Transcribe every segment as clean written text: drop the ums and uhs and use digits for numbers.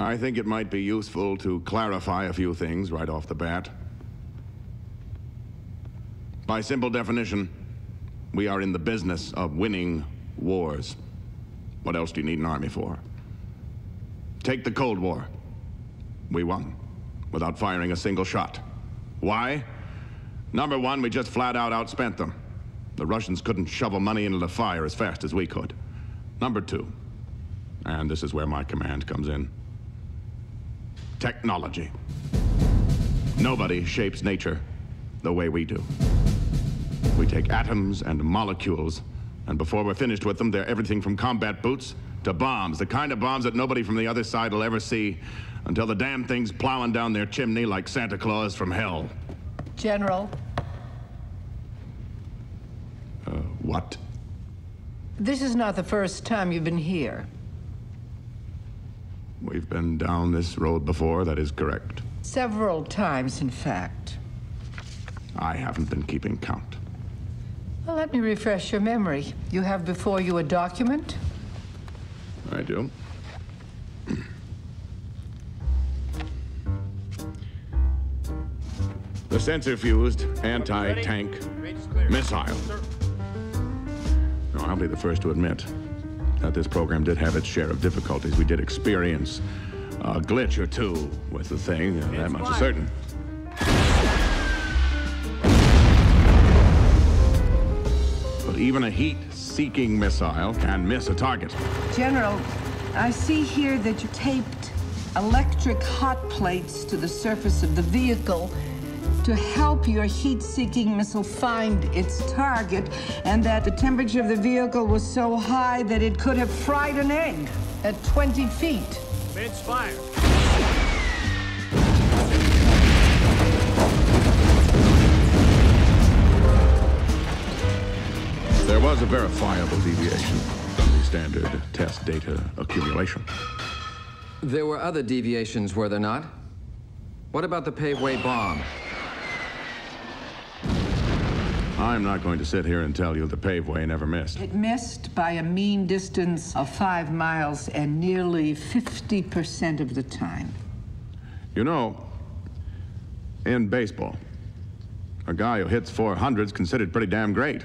I think it might be useful to clarify a few things right off the bat. By simple definition, we are in the business of winning wars. What else do you need an army for? Take the Cold War. We won, without firing a single shot. Why? Number one, we just flat out outspent them. The Russians couldn't shovel money into the fire as fast as we could. Number two, and this is where my command comes in, technology. Nobody shapes nature the way we do. We take atoms and molecules, and before we're finished with them, they're everything from combat boots to bombs, the kind of bombs that nobody from the other side will ever see until the damn thing's plowing down their chimney like Santa Claus from hell. General. What? This is not the first time you've been here. We've been down this road before, that is correct. Several times, in fact. I haven't been keeping count. Well, let me refresh your memory. You have before you a document? I do. The sensor-fused anti-tank missile. No, I'll be the first to admit that this program did have its share of difficulties. We did experience a glitch or two with the thing, that much is certain. But even a heat-seeking missile can miss a target. General, I see here that you taped electric hot plates to the surface of the vehicle to help your heat-seeking missile find its target, and that the temperature of the vehicle was so high that it could have fried an egg at 20 feet. It's fired. There was a verifiable deviation from the standard test data accumulation. There were other deviations, were there not? What about the paveway bomb? I'm not going to sit here and tell you the paveway never missed. It missed by a mean distance of 5 miles and nearly 50% of the time. You know, in baseball, a guy who hits 400's considered pretty damn great.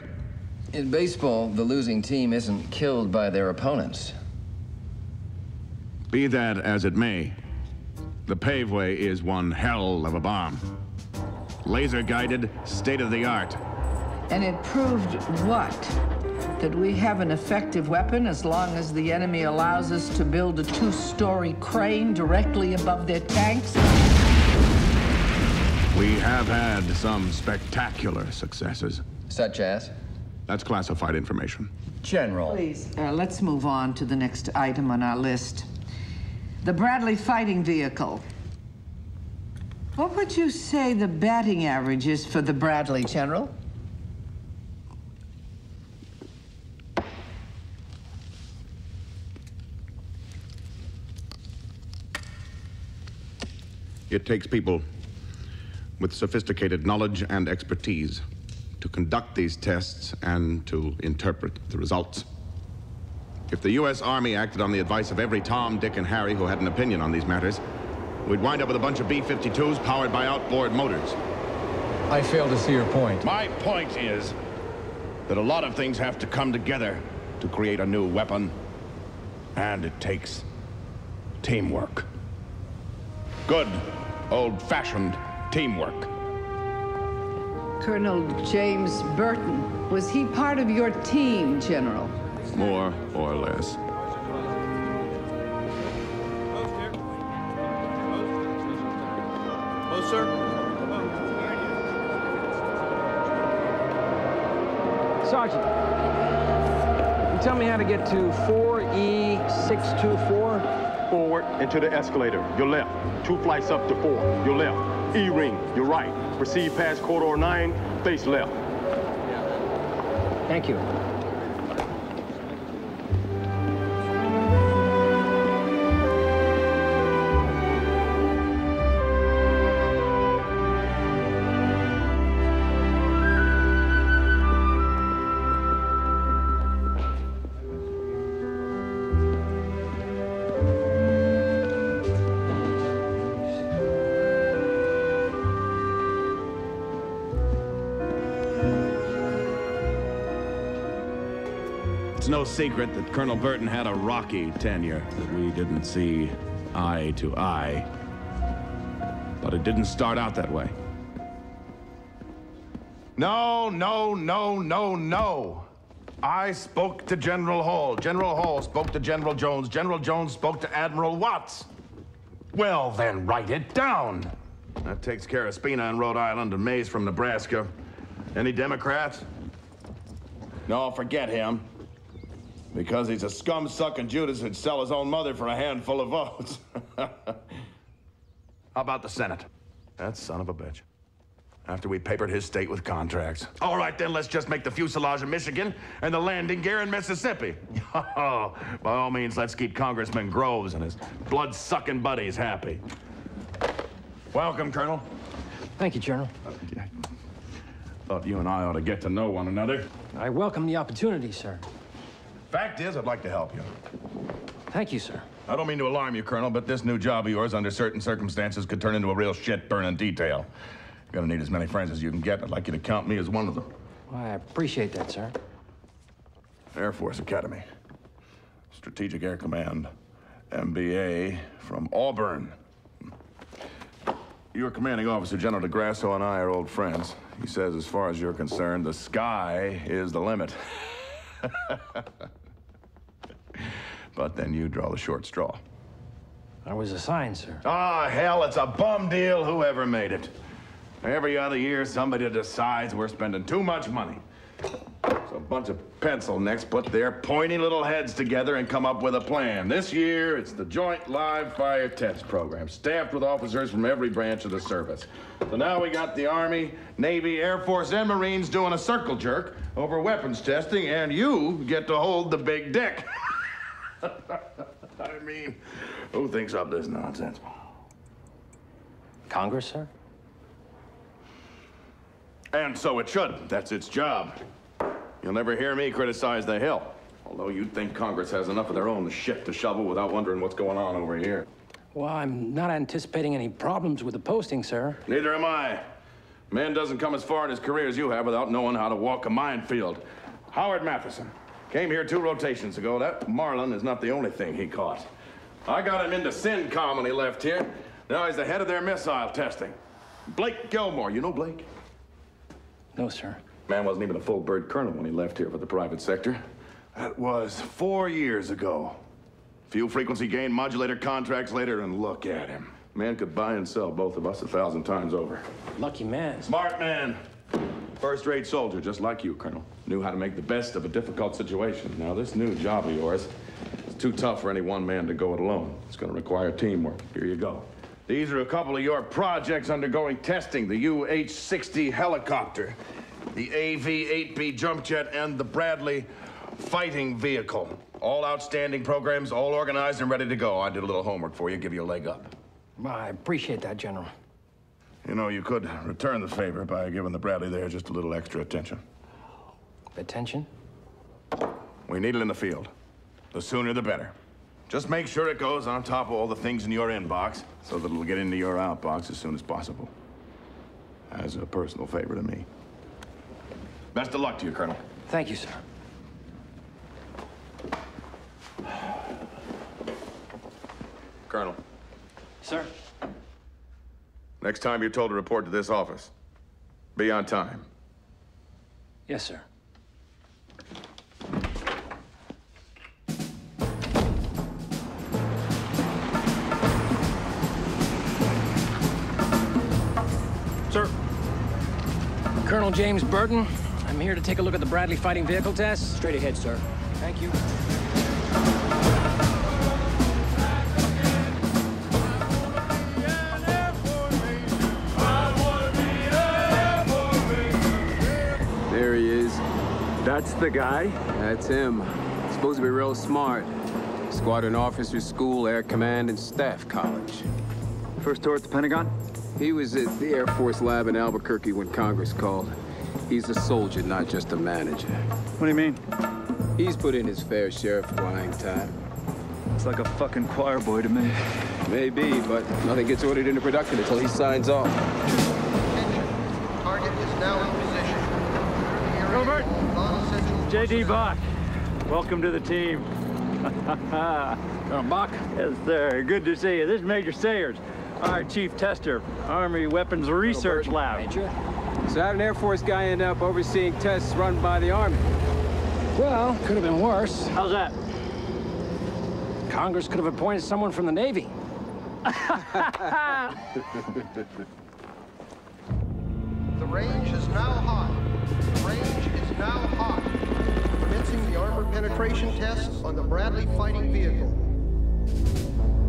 In baseball, the losing team isn't killed by their opponents. Be that as it may, the paveway is one hell of a bomb. Laser-guided, state-of-the-art. And it proved what? That we have an effective weapon as long as the enemy allows us to build a 2-story crane directly above their tanks? We have had some spectacular successes. Such as? That's classified information. General. Please, let's move on to the next item on our list. The Bradley fighting vehicle. What would you say the batting average is for the Bradley, General? It takes people with sophisticated knowledge and expertise to conduct these tests and to interpret the results. If the U.S. Army acted on the advice of every Tom, Dick, and Harry who had an opinion on these matters, we'd wind up with a bunch of B-52s powered by outboard motors. I fail to see your point. My point is that a lot of things have to come together to create a new weapon, and it takes teamwork. Good, old-fashioned teamwork. Colonel James Burton, was he part of your team, General? More or less. Close, sir. Sergeant, you tell me how to get to 4E624? Forward and to the escalator, your left. 2 flights up to 4, your left. E-ring, your right. Proceed past corridor 9, face left. Thank you. It's no secret that Colonel Burton had a rocky tenure, that we didn't see eye to eye. But it didn't start out that way. No, no, no, no, no. I spoke to General Hall. General Hall spoke to General Jones. General Jones spoke to Admiral Watts. Well, then write it down. That takes care of Spina in Rhode Island and Mays from Nebraska. Any Democrats? No, forget him. Because he's a scum-sucking Judas who'd sell his own mother for a handful of votes. How about the Senate? That son of a bitch. After we papered his state with contracts. All right, then let's just make the fuselage in Michigan and the landing gear in Mississippi. Oh, by all means, let's keep Congressman Groves and his blood-sucking buddies happy. Welcome, Colonel. Thank you, General. Thought you and I ought to get to know one another. I welcome the opportunity, sir. Fact is, I'd like to help you. Thank you, sir. I don't mean to alarm you, Colonel, but this new job of yours, under certain circumstances, could turn into a real shit-burning detail. You're gonna need as many friends as you can get. I'd like you to count me as one of them. Well, I appreciate that, sir. Air Force Academy. Strategic Air Command. MBA from Auburn. Your commanding officer, General DeGrasso, and I are old friends. He says, as far as you're concerned, the sky is the limit. But then you draw the short straw. I was assigned, sir. Ah, hell, it's a bum deal, whoever made it. Every other year, somebody decides we're spending too much money. So a bunch of pencil necks put their pointy little heads together and come up with a plan. This year, it's the Joint Live Fire Test Program, staffed with officers from every branch of the service. So now we got the Army, Navy, Air Force, and Marines doing a circle jerk over weapons testing, and you get to hold the big dick. I mean, who thinks up this nonsense? Congress, sir? And so it should. That's its job. You'll never hear me criticize the Hill. Although you'd think Congress has enough of their own shit to shovel without wondering what's going on over here. Well, I'm not anticipating any problems with the posting, sir. Neither am I. Man doesn't come as far in his career as you have without knowing how to walk a minefield. Howard Matheson came here 2 rotations ago. That Marlin is not the only thing he caught. I got him into CENTCOM when he left here. Now he's the head of their missile testing. Blake Gilmore, you know Blake? No, sir. Man wasn't even a full bird colonel when he left here for the private sector. That was 4 years ago. Few frequency gain modulator contracts later, and look at him. Man could buy and sell both of us 1,000 times over. Lucky man. Smart man. First-rate soldier, just like you, Colonel. Knew how to make the best of a difficult situation. Now, this new job of yours is too tough for any one man to go it alone. It's going to require teamwork. Here you go. These are a couple of your projects undergoing testing. The UH-60 helicopter, the AV-8B jump jet, and the Bradley fighting vehicle. All outstanding programs, all organized and ready to go. I did a little homework for you, give you a leg up. Well, I appreciate that, General. You know, you could return the favor by giving the Bradley there just a little extra attention. Attention? We need it in the field. The sooner, the better. Just make sure it goes on top of all the things in your inbox so that it'll get into your outbox as soon as possible. As a personal favor to me. Best of luck to you, Colonel. Thank you, sir. Colonel, Sir? next time you're told to report to this office, be on time. Yes, sir. Sir. Colonel James Burton, I'm here to take a look at the Bradley fighting vehicle test. Straight ahead, sir. Thank you. There he is. That's the guy? That's him. Supposed to be real smart. Squadron Officer School, Air Command, and Staff College. First tour at the Pentagon? He was at the Air Force Lab in Albuquerque when Congress called. He's a soldier, not just a manager. What do you mean? He's put in his fair share of flying time. It's like a fucking choir boy to me. Maybe, but nothing gets ordered into production until he signs off. Attention. Target is now in position. Robert! J.D. Bach. Welcome to the team. Buck? Yes, sir. Good to see you. This is Major Sayers, our Chief Tester, Army Weapons Research Lab. Major? So how'd an Air Force guy end up overseeing tests run by the Army? Well, could have been worse. How's that? Congress could have appointed someone from the Navy. The range is now hot. The range is now hot. Commencing the armor penetration test on the Bradley fighting vehicle.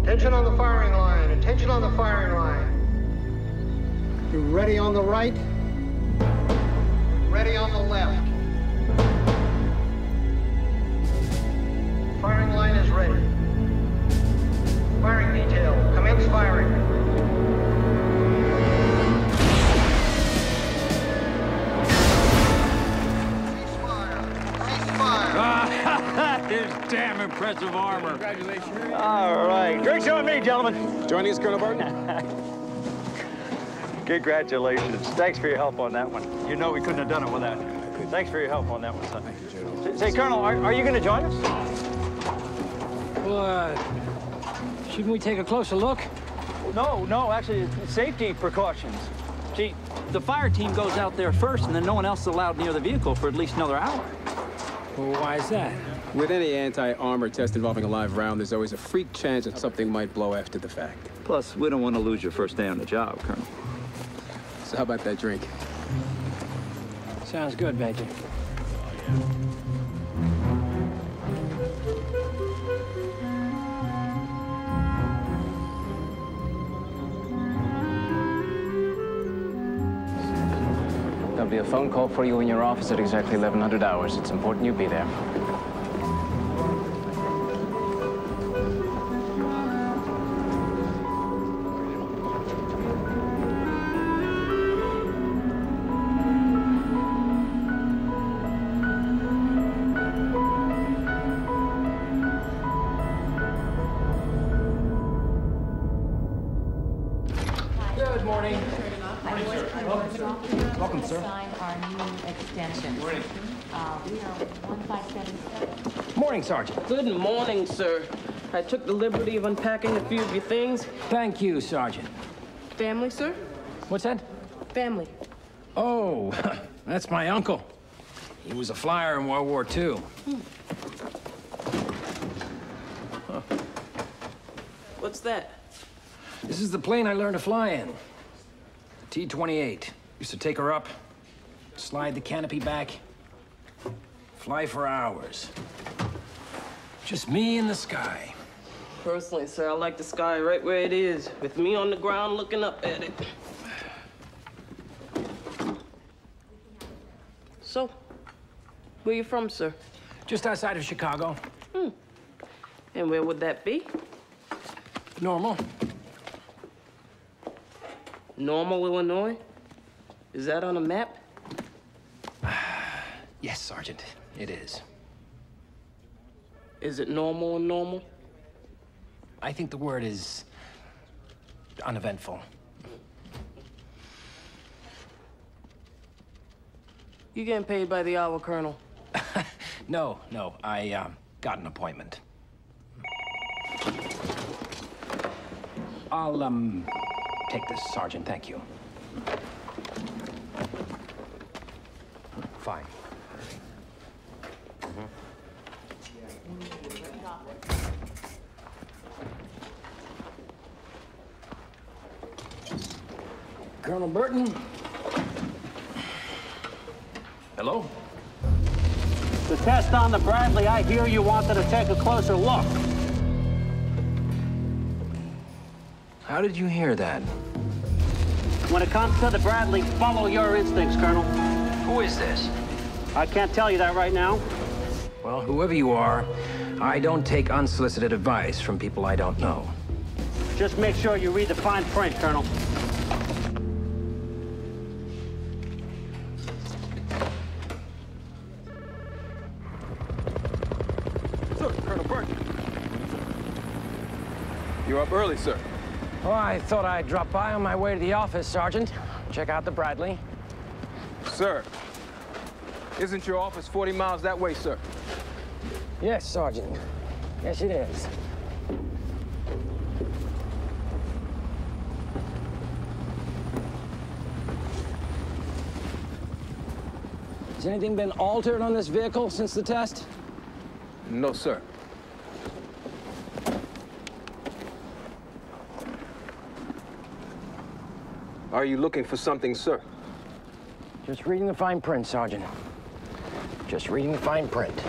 Attention on the firing line. Attention on the firing line. You ready on the right? Ready on the left. Firing line is ready. Firing detail. Commence firing. That is damn impressive armor. Congratulations. All right. Drinks on me, gentlemen. Joining us, Colonel Burton? Congratulations. Thanks for your help on that one. You know we couldn't have done it without you. Thanks for your help on that one, son. Thank you, General. Say, Colonel, are you going to join us? Well, shouldn't we take a closer look? No, actually, it's safety precautions. See, the fire team goes out there first, and then no one else is allowed near the vehicle for at least another hour. Well, why is that? With any anti-armor test involving a live round, there's always a freak chance that something might blow after the fact. Plus, we don't want to lose your first day on the job, Colonel. So how about that drink? Sounds good, Major. There'll be a phone call for you in your office at exactly 1100 hours. It's important you be there. Good morning. Welcome, sir. Sign our new extension. Morning. We are 1577. Morning, Sergeant. Good morning, sir. I took the liberty of unpacking a few of your things. Thank you, Sergeant. Family, sir? What's that? Family. Oh, that's my uncle. He was a flyer in World War II. Huh. What's that? This is the plane I learned to fly in. The T-28. Used to take her up, slide the canopy back, fly for hours. Just me in the sky. Personally, sir, I like the sky right where it is, with me on the ground looking up at it. So, where you from, sir? Just outside of Chicago. And where would that be? Normal. Normal, Illinois? Is that on a map? Yes, Sergeant, it is. Is it normal and normal? I think the word is uneventful. You getting paid by the hour, Colonel? No, I got an appointment. I'll, take this, Sergeant, thank you. Fine. Colonel Burton? Hello? The test on the Bradley, I hear you wanted to take a closer look. How did you hear that? When it comes to the Bradley, follow your instincts, Colonel. Who is this? I can't tell you that right now. Well, whoever you are, I don't take unsolicited advice from people I don't know. Just make sure you read the fine print, Colonel. Sir, Colonel Burton. You're up early, sir. Oh, I thought I'd drop by on my way to the office, Sergeant. Check out the Bradley. Sir, isn't your office 40 miles that way, sir? Yes, Sergeant. Yes, it is. Has anything been altered on this vehicle since the test? No, sir. Are you looking for something, sir? Just reading the fine print, Sergeant. Just reading the fine print.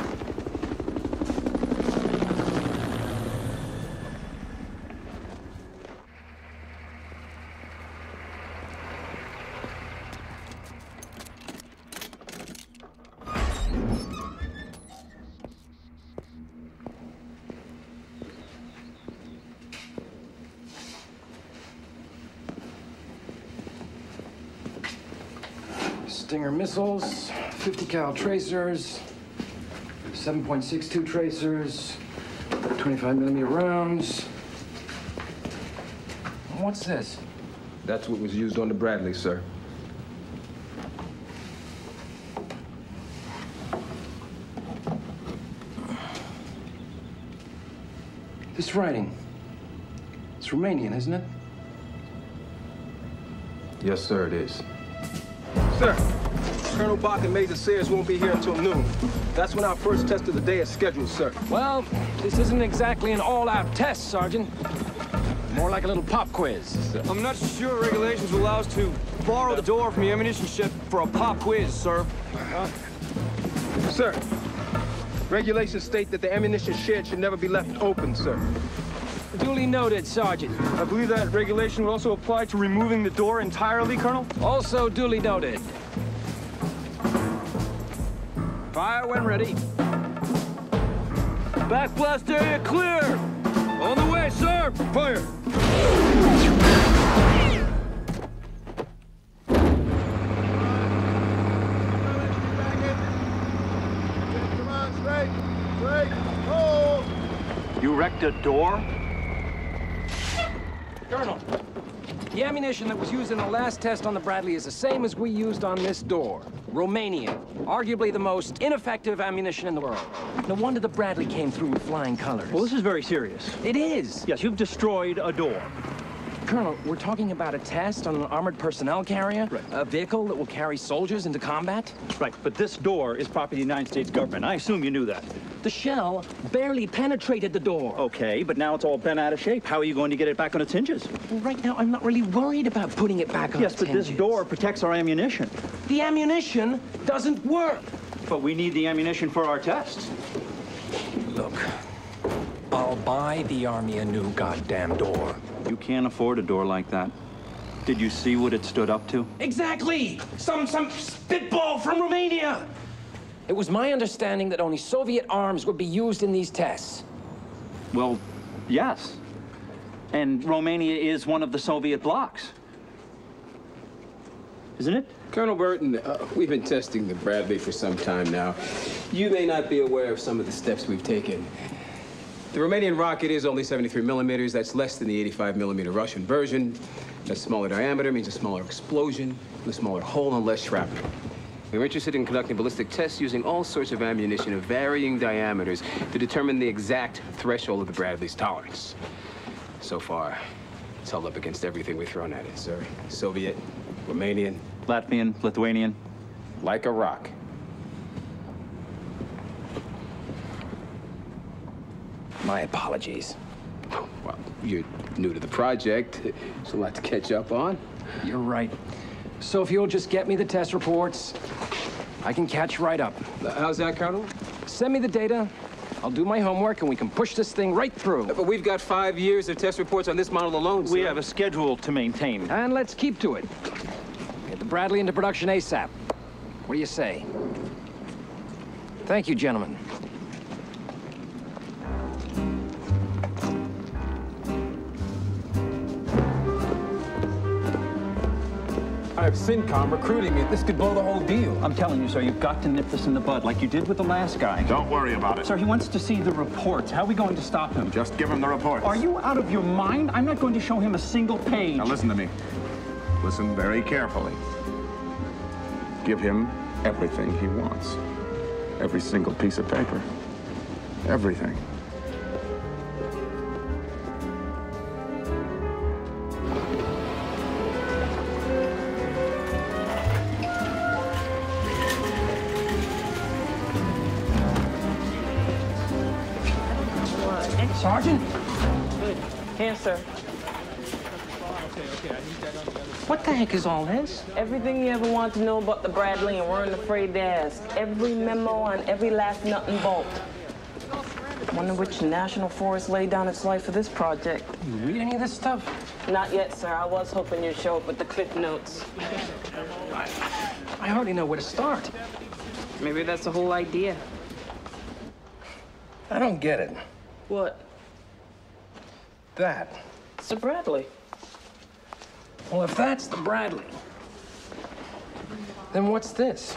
Stinger missiles, 50 cal tracers, 7.62 tracers, 25 millimeter rounds. What's this? That's what was used on the Bradley, sir. This writing, it's Romanian, isn't it? Yes, sir, it is. Sir, Colonel Bach and Major Sayers won't be here until noon. That's when our first test of the day is scheduled, sir. Well, this isn't exactly an all-out test, Sergeant. More like a little pop quiz. I'm not sure regulations will allow us to borrow the door from the ammunition shed for a pop quiz, sir. Sir, regulations state that the ammunition shed should never be left open, sir. Duly noted, Sergeant. I believe that regulation would also apply to removing the door entirely, Colonel. Also duly noted. Fire when ready. Backblast area clear! On the way, sir! Fire! Come on, straight, hold! You wrecked a door? Colonel, the ammunition that was used in the last test on the Bradley is the same as we used on this door. Romanian. Arguably the most ineffective ammunition in the world. No wonder the Bradley came through with flying colors. Well, this is very serious. It is. Yes, you've destroyed a door. Colonel, we're talking about a test on an armored personnel carrier? Right. A vehicle that will carry soldiers into combat? Right, but this door is property of the United States government. I assume you knew that. The shell barely penetrated the door. Okay, but now it's all bent out of shape. How are you going to get it back on its hinges? Well, right now, I'm not really worried about putting it back on its Yes, but this hinges. door protects our ammunition. The ammunition doesn't work. But we need the ammunition for our tests. Look, I'll buy the Army a new goddamn door. You can't afford a door like that. Did you see what it stood up to? Exactly! Some spitball from Romania! It was my understanding that only Soviet arms would be used in these tests. Well, yes. And Romania is one of the Soviet blocs. Isn't it? Colonel Burton, we've been testing the Bradley for some time now. You may not be aware of some of the steps we've taken. The Romanian rocket is only 73 millimeters. That's less than the 85 millimeter Russian version. A smaller diameter means a smaller explosion, a smaller hole, and less shrapnel. We're interested in conducting ballistic tests using all sorts of ammunition of varying diameters to determine the exact threshold of the Bradley's tolerance. So far, it's held up against everything we've thrown at it, sir. Soviet, Romanian, Latvian, Lithuanian. like a rock. My apologies. Well, you're new to the project. There's a lot to catch up on. You're right. So if you'll just get me the test reports, I can catch right up. How's that, Colonel? Send me the data, I'll do my homework, and we can push this thing right through. But we've got 5 years of test reports on this model alone, sir. We have a schedule to maintain. And let's keep to it. Get the Bradley into production ASAP. What do you say? Thank you, gentlemen. I have CINCOM recruiting me. This could blow the whole deal. I'm telling you, sir, you've got to nip this in the bud like you did with the last guy. Don't worry about it. Sir, he wants to see the reports. How are we going to stop him? Just give him the reports. Are you out of your mind? I'm not going to show him a single page. Now listen to me. Listen very carefully. Give him everything he wants. Every single piece of paper. everything. Sergeant? Good. Here, sir. What the heck is all this? Everything you ever want to know about the Bradley and weren't afraid to ask. Every memo on every last nut and bolt. Wonder which national forest laid down its life for this project. You read any of this stuff? Not yet, sir. I was hoping you'd show up with the cliff notes. I hardly know where to start. Maybe that's the whole idea. I don't get it. What? That. It's the Bradley. Well, if that's the Bradley, then what's this?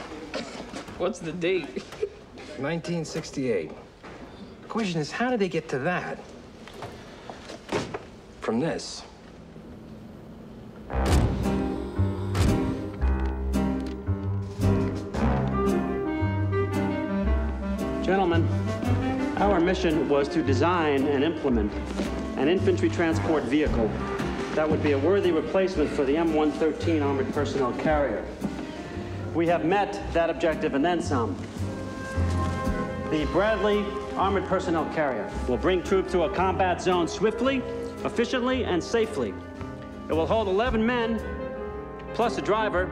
What's the date? 1968. The question is, how did they get to that from this? Gentlemen, our mission was to design and implement an infantry transport vehicle that would be a worthy replacement for the M113 armored personnel carrier. We have met that objective and then some. The Bradley armored personnel carrier will bring troops to a combat zone swiftly, efficiently, and safely. It will hold 11 men, plus a driver,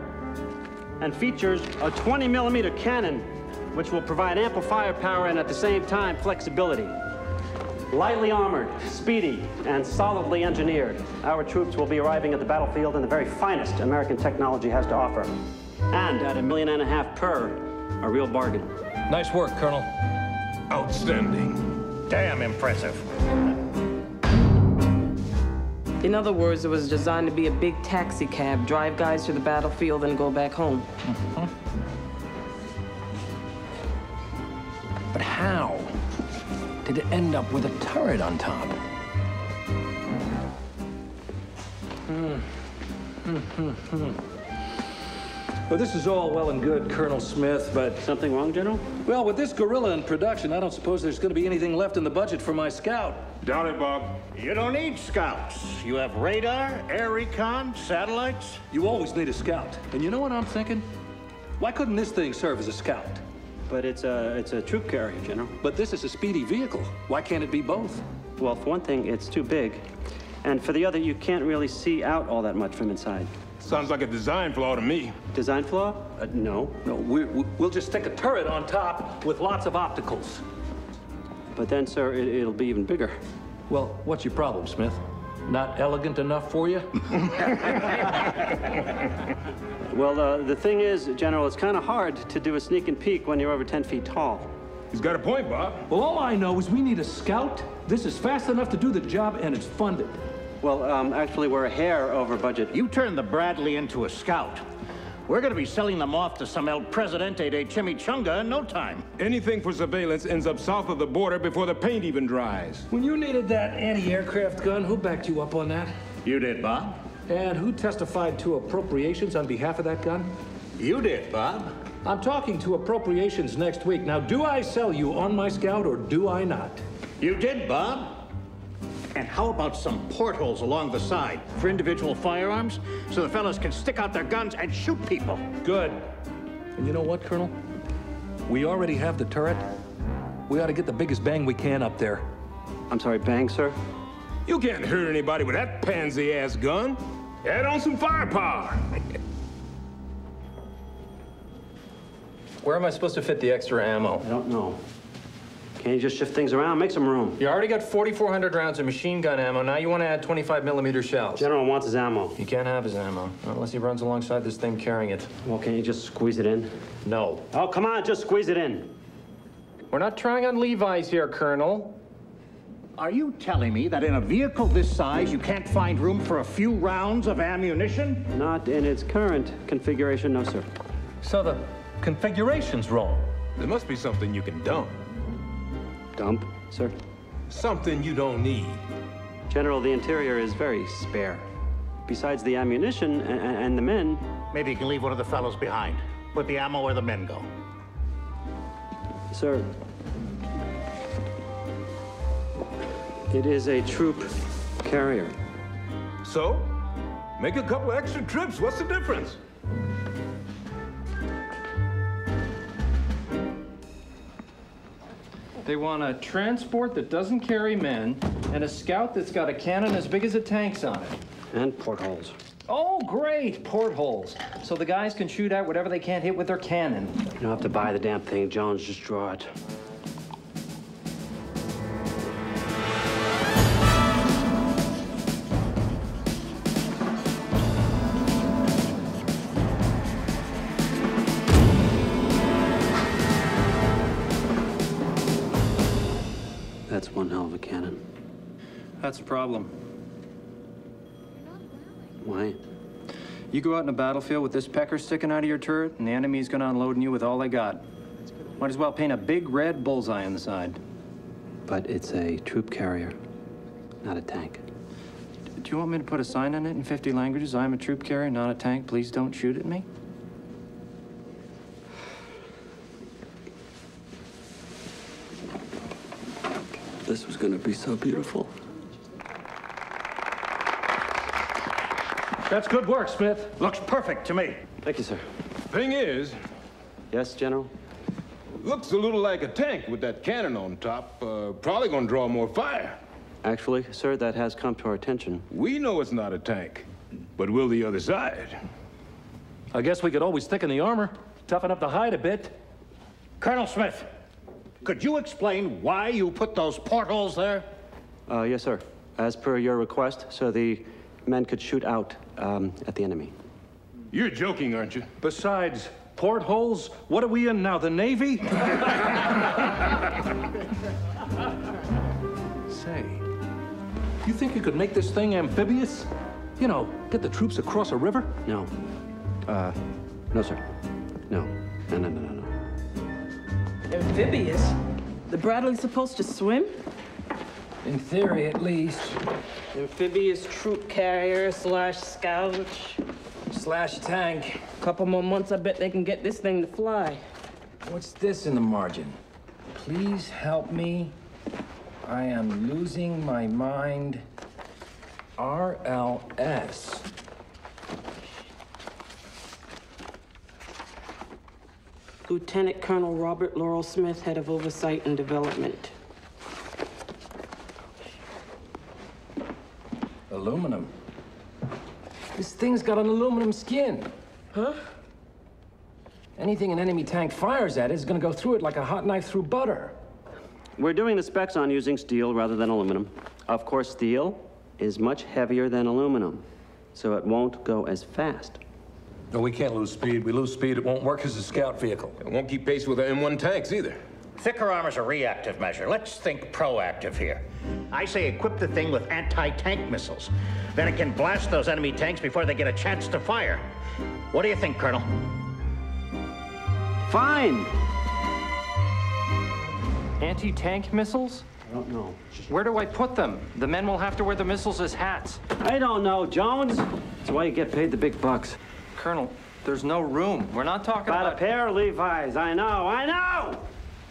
and features a 20-millimeter cannon, which will provide ample firepower and at the same time flexibility. Lightly armored, speedy, and solidly engineered, our troops will be arriving at the battlefield in the very finest American technology has to offer. And at $1.5 million per, a real bargain. Nice work, Colonel. Outstanding. Damn impressive. In other words, it was designed to be a big taxi cab, drive guys to the battlefield and go back home. But how did it end up with a turret on top? Well, this is all well and good, Colonel Smith, but... Something wrong, General? Well, with this gorilla in production, I don't suppose there's going to be anything left in the budget for my scout. Doubt it, Bob. You don't need scouts. You have radar, air recon, satellites. You always need a scout. And you know what I'm thinking? Why couldn't this thing serve as a scout? But it's a troop carrier, General. But this is a speedy vehicle. Why can't it be both? Well, for one thing, it's too big. And for the other, you can't really see out all that much from inside. Sounds like a design flaw to me. Design flaw? No. No, we'll just stick a turret on top with lots of opticals. But then, sir, it'll be even bigger. Well, what's your problem, Smith? Not elegant enough for you? Well, the thing is, General, it's kind of hard to do a sneak and peek when you're over 10 feet tall. He's got a point, Bob. Well, all I know is we need a scout. This is fast enough to do the job, and it's funded. Well, actually, we're a hair over budget. You turned the Bradley into a scout. We're going to be selling them off to some El Presidente de Chimichanga in no time. Anything for surveillance ends up south of the border before the paint even dries. When you needed that anti-aircraft gun, who backed you up on that? You did, Bob. And who testified to appropriations on behalf of that gun? You did, Bob. I'm talking to appropriations next week. Now, do I sell you on my scout or do I not? You did, Bob. And how about some portholes along the side for individual firearms so the fellas can stick out their guns and shoot people? Good. And you know what, Colonel? We already have the turret. We ought to get the biggest bang we can up there. I'm sorry, bang, sir? You can't hurt anybody with that pansy-ass gun. Add on some firepower. Where am I supposed to fit the extra ammo? I don't know. Can't you just shift things around? Make some room. You already got 4,400 rounds of machine gun ammo. Now you want to add 25-millimeter shells. General wants his ammo. He can't have his ammo, unless he runs alongside this thing carrying it. Well, can't you just squeeze it in? No. Oh, come on, just squeeze it in. We're not trying on Levi's here, Colonel. Are you telling me that in a vehicle this size, you can't find room for a few rounds of ammunition? Not in its current configuration, no, sir. So the configuration's wrong. There must be something you can dump. Dump, sir? Something you don't need. General, the interior is very spare. Besides the ammunition and the men... Maybe you can leave one of the fellows behind. Put the ammo where the men go. Sir, It is a troop carrier. So? Make a couple extra trips. What's the difference? They want a transport that doesn't carry men and a scout that's got a cannon as big as a tank's on it. And portholes. Oh, great, portholes. So the guys can shoot out whatever they can't hit with their cannon. You don't have to buy the damn thing, Jones. Just draw it. That's one hell of a cannon. That's a problem. Why? You go out in a battlefield with this pecker sticking out of your turret, and the enemy's gonna unload on you with all they got. Might as well paint a big red bullseye on the side. But it's a troop carrier, not a tank. Do you want me to put a sign on it in 50 languages? I'm a troop carrier, not a tank. Please don't shoot at me. This was gonna be so beautiful. That's good work, Smith. Looks perfect to me. Thank you, sir. Thing is, Yes, General? looks a little like a tank with that cannon on top. Probably gonna draw more fire. Actually, sir, that has come to our attention. We know it's not a tank, but will the other side? I guess we could always thicken the armor, toughen up the hide a bit. Colonel Smith, could you explain why you put those portholes there? Yes, sir. As per your request, so the men could shoot out at the enemy. You're joking, aren't you? Besides, portholes? What are we in now, the Navy? Say, you think you could make this thing amphibious? You know, get the troops across a river? No. No, sir. No. No. Amphibious? The Bradley's supposed to swim? In theory, at least. Amphibious troop carrier / scout. / tank. Couple more months, I bet they can get this thing to fly. What's this in the margin? Please help me. I am losing my mind. RLS. Lieutenant Colonel Robert Laurel Smith, head of oversight and development. Aluminum. This thing's got an aluminum skin. Huh? Anything an enemy tank fires at is gonna go through it like a hot knife through butter. We're doing the specs on using steel rather than aluminum. Of course, steel is much heavier than aluminum, so it won't go as fast. No, we can't lose speed. We lose speed, it won't work as a scout vehicle. It won't keep pace with the M1 tanks either. Thicker armor's a reactive measure. Let's think proactive here. I say equip the thing with anti-tank missiles. Then it can blast those enemy tanks before they get a chance to fire. What do you think, Colonel? Fine. Anti-tank missiles? I don't know. Where do I put them? The men will have to wear the missiles as hats. I don't know, Jones. That's why you get paid the big bucks. Colonel, there's no room. We're not talking about a pair of Levi's. I know!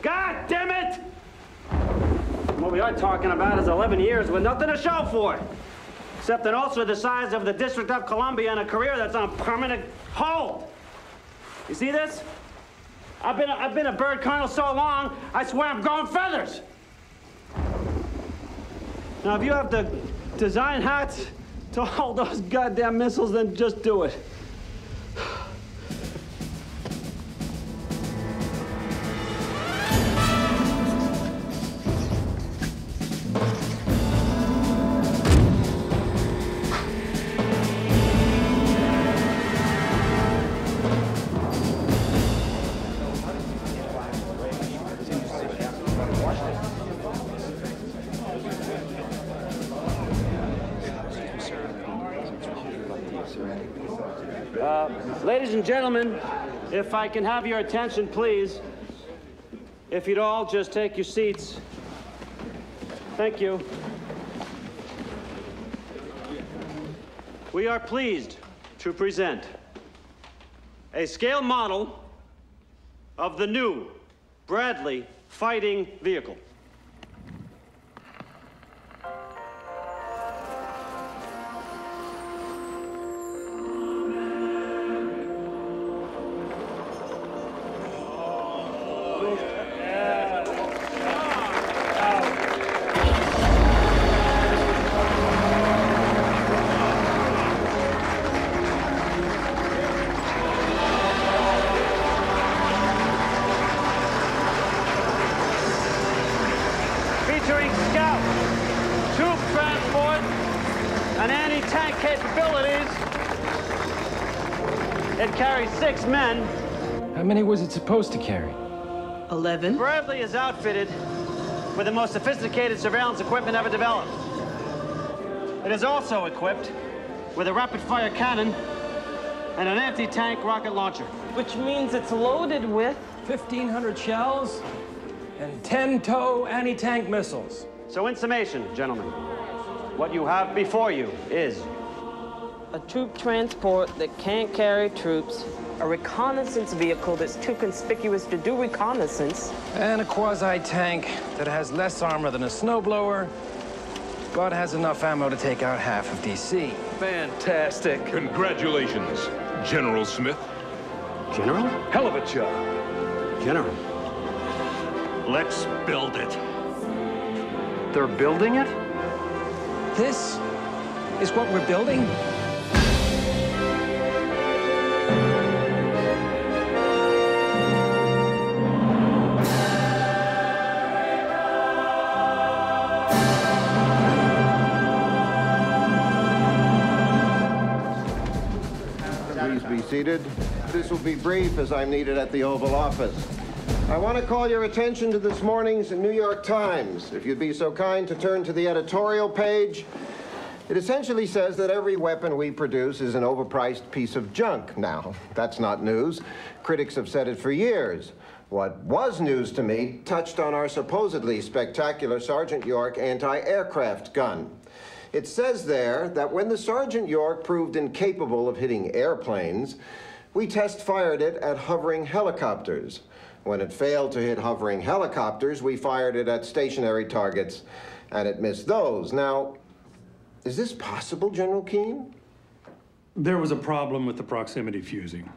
God damn it! What we are talking about is 11 years with nothing to show for it. Except an ulcer the size of the District of Columbia and a career that's on permanent hold. You see this? I've been a bird colonel so long, I swear I'm growing feathers. Now, if you have to design hats to hold those goddamn missiles, then just do it. Ladies and gentlemen, if I can have your attention, please. If you'd all just take your seats. Thank you. We are pleased to present a scale model of the new Bradley fighting vehicle. and anti-tank capabilities. It carries 6 men. How many was it supposed to carry? 11. Bradley is outfitted with the most sophisticated surveillance equipment ever developed. It is also equipped with a rapid-fire cannon and an anti-tank rocket launcher. Which means it's loaded with 1,500 shells and 10-tow anti-tank missiles. So in summation, gentlemen, what you have before you is a troop transport that can't carry troops, a reconnaissance vehicle that's too conspicuous to do reconnaissance, and a quasi-tank that has less armor than a snowblower, but has enough ammo to take out half of D.C. Fantastic. Congratulations, General Smith. General? Hell of a job. General. Let's build it. They're building it? This is what we're building? Please be seated. This will be brief as I'm needed at the Oval Office. I want to call your attention to this morning's New York Times. If you'd be so kind to turn to the editorial page. It essentially says that every weapon we produce is an overpriced piece of junk. Now, that's not news. Critics have said it for years. What was news to me touched on our supposedly spectacular Sergeant York anti-aircraft gun. It says there that when the Sergeant York proved incapable of hitting airplanes, we test-fired it at hovering helicopters. When it failed to hit hovering helicopters, we fired it at stationary targets, and it missed those. Now, is this possible, General Keane? There was a problem with the proximity fusing.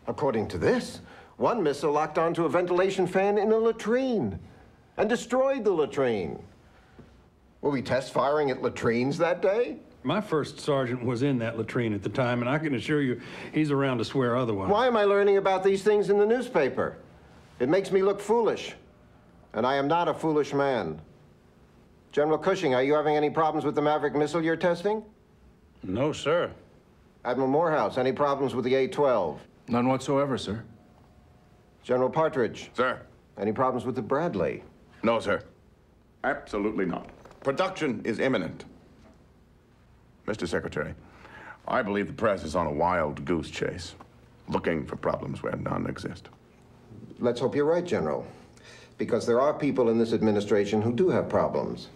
According to this, one missile locked onto a ventilation fan in a latrine and destroyed the latrine. Were we test firing at latrines that day? My first sergeant was in that latrine at the time, and I can assure you he's around to swear otherwise. Why am I learning about these things in the newspaper? It makes me look foolish, and I am not a foolish man. General Cushing, are you having any problems with the Maverick missile you're testing? No, sir. Admiral Morehouse, any problems with the A-12? None whatsoever, sir. General Partridge? Sir. Any problems with the Bradley? No, sir. Absolutely not. Production is imminent. Mr. Secretary, I believe the press is on a wild goose chase, looking for problems where none exist. Let's hope you're right, General. Because there are people in this administration who do have problems.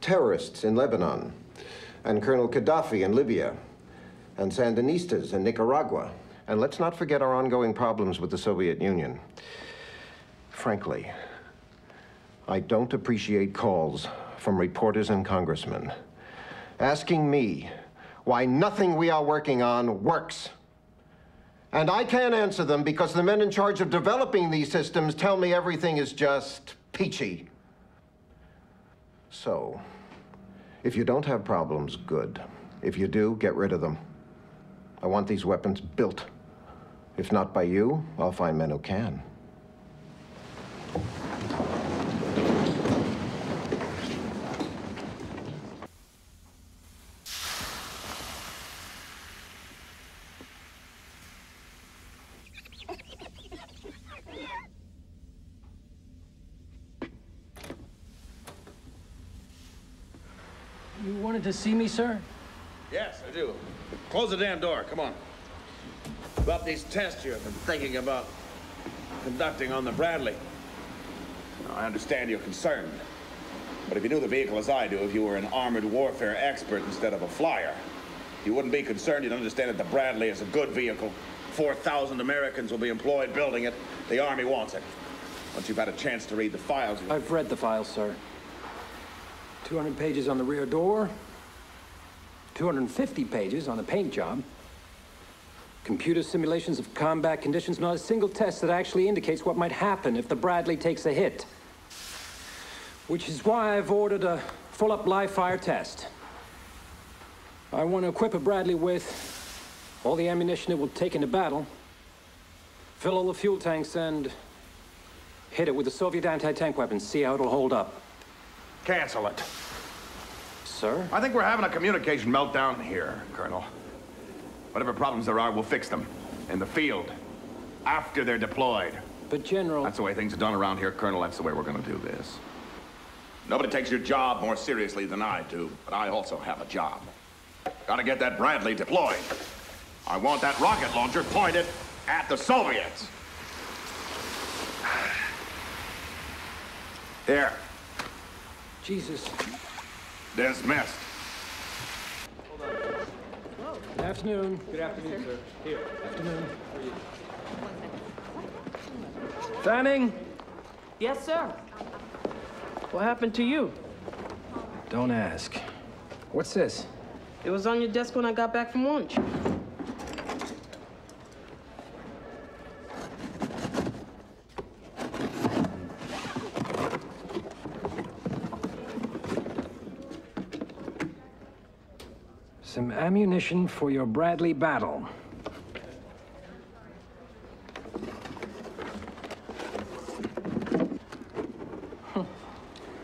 Terrorists in Lebanon, and Colonel Gaddafi in Libya, and Sandinistas in Nicaragua. And let's not forget our ongoing problems with the Soviet Union. Frankly, I don't appreciate calls from reporters and congressmen asking me why nothing we are working on works. And I can't answer them because the men in charge of developing these systems tell me everything is just peachy. So, if you don't have problems, good. If you do, get rid of them. I want these weapons built. If not by you, I'll find men who can. You wanted to see me, sir? Yes, I do. Close the damn door, come on. About these tests you have been thinking about conducting on the Bradley. Now, I understand you're concerned. But if you knew the vehicle as I do, if you were an armored warfare expert instead of a flyer, you wouldn't be concerned. You'd understand that the Bradley is a good vehicle. 4,000 Americans will be employed building it. The Army wants it. Once you've had a chance to read the files... I've read the files, sir. 200 pages on the rear door. 250 pages on the paint job. Computer simulations of combat conditions, not a single test that actually indicates what might happen if the Bradley takes a hit. Which is why I've ordered a full-up live-fire test. I want to equip a Bradley with all the ammunition it will take into battle, fill all the fuel tanks, and hit it with the Soviet anti-tank weapons, see how it'll hold up. Cancel it. Sir? I think we're having a communication meltdown here, Colonel. Whatever problems there are, we'll fix them. In the field. After they're deployed. But, General... That's the way things are done around here, Colonel. That's the way we're gonna do this. Nobody takes your job more seriously than I do, but I also have a job. Gotta get that Bradley deployed. I want that rocket launcher pointed at the Soviets. Here. Jesus. Dismissed. Good afternoon. Good afternoon, sir. Here. Afternoon. Fanning? Yes, sir. What happened to you? Don't ask. What's this? It was on your desk when I got back from lunch. Some ammunition for your Bradley battle.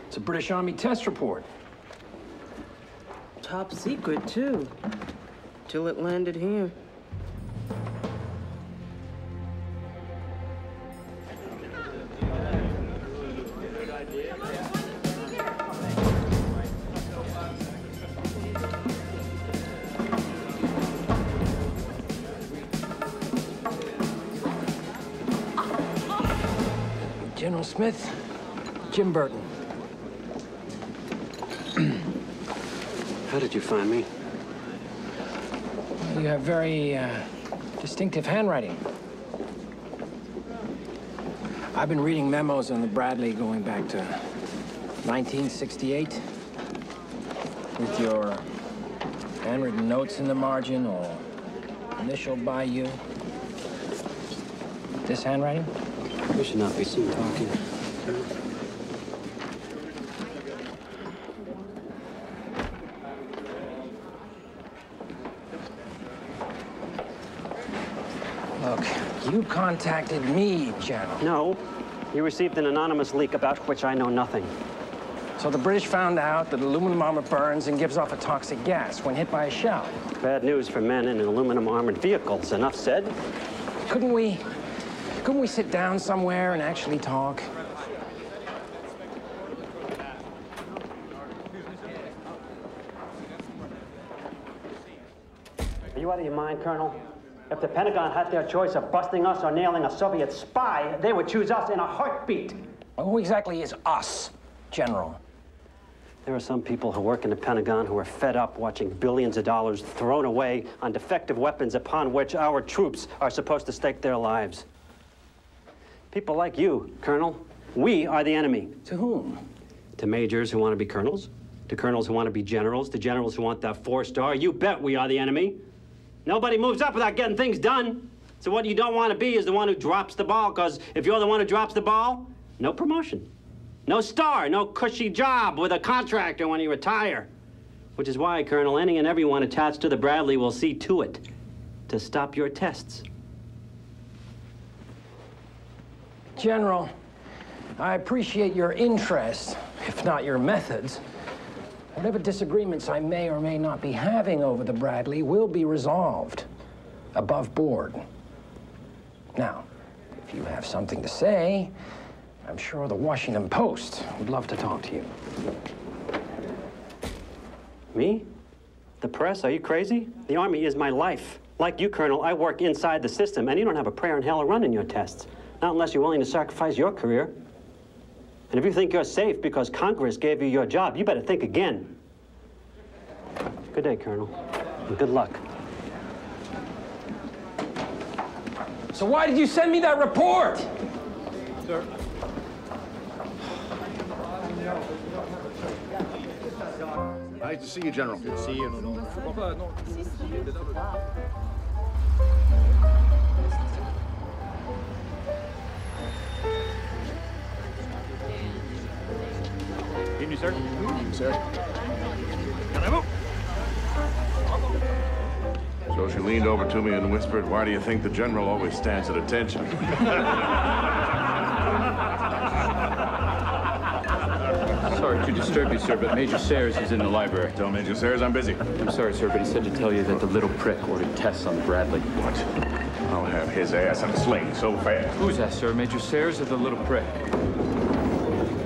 It's a British Army test report. Top secret, too. Till it landed here. General Smith, Jim Burton. How did you find me? You have very distinctive handwriting. I've been reading memos on the Bradley going back to 1968 with your handwritten notes in the margin or initialed by you. This handwriting? We should not be seen talking. Look, you contacted me, General. No. You received an anonymous leak about which I know nothing. So the British found out that aluminum armor burns and gives off a toxic gas when hit by a shell. Bad news for men in aluminum-armored vehicles. Enough said. Couldn't we sit down somewhere and actually talk? Are you out of your mind, Colonel? If the Pentagon had their choice of busting us or nailing a Soviet spy, they would choose us in a heartbeat. Well, who exactly is us, General? There are some people who work in the Pentagon who are fed up watching billions of dollars thrown away on defective weapons upon which our troops are supposed to stake their lives. People like you, Colonel. We are the enemy. To whom? To majors who want to be colonels, to colonels who want to be generals, to generals who want that 4-star. You bet we are the enemy. Nobody moves up without getting things done. So what you don't want to be is the one who drops the ball, because if you're the one who drops the ball, no promotion. No star, no cushy job with a contractor when you retire. Which is why, Colonel, any and everyone attached to the Bradley will see to it to stop your tests. General, I appreciate your interest, if not your methods. Whatever disagreements I may or may not be having over the Bradley will be resolved above board. Now, if you have something to say, I'm sure the Washington Post would love to talk to you. Me? The press? Are you crazy? The Army is my life. Like you, Colonel, I work inside the system, and you don't have a prayer in hell running your tests. Not unless you're willing to sacrifice your career. And if you think you're safe because Congress gave you your job, you better think again. Good day, Colonel, and good luck. So why did you send me that report? Sir. Nice to see you, General. Good to see you. Evening, sir. Evening, sir. So she leaned over to me and whispered, "Why do you think the General always stands at attention?" Sir. sorry to disturb you, sir, but Major Sayers is in the library. Tell Major Sayers I'm busy. I'm sorry, sir, but he said to tell you that the little prick ordered tests on the Bradley. What? I'll have his ass in a sling so fast. Who's that, sir? Major Sayers or the little prick?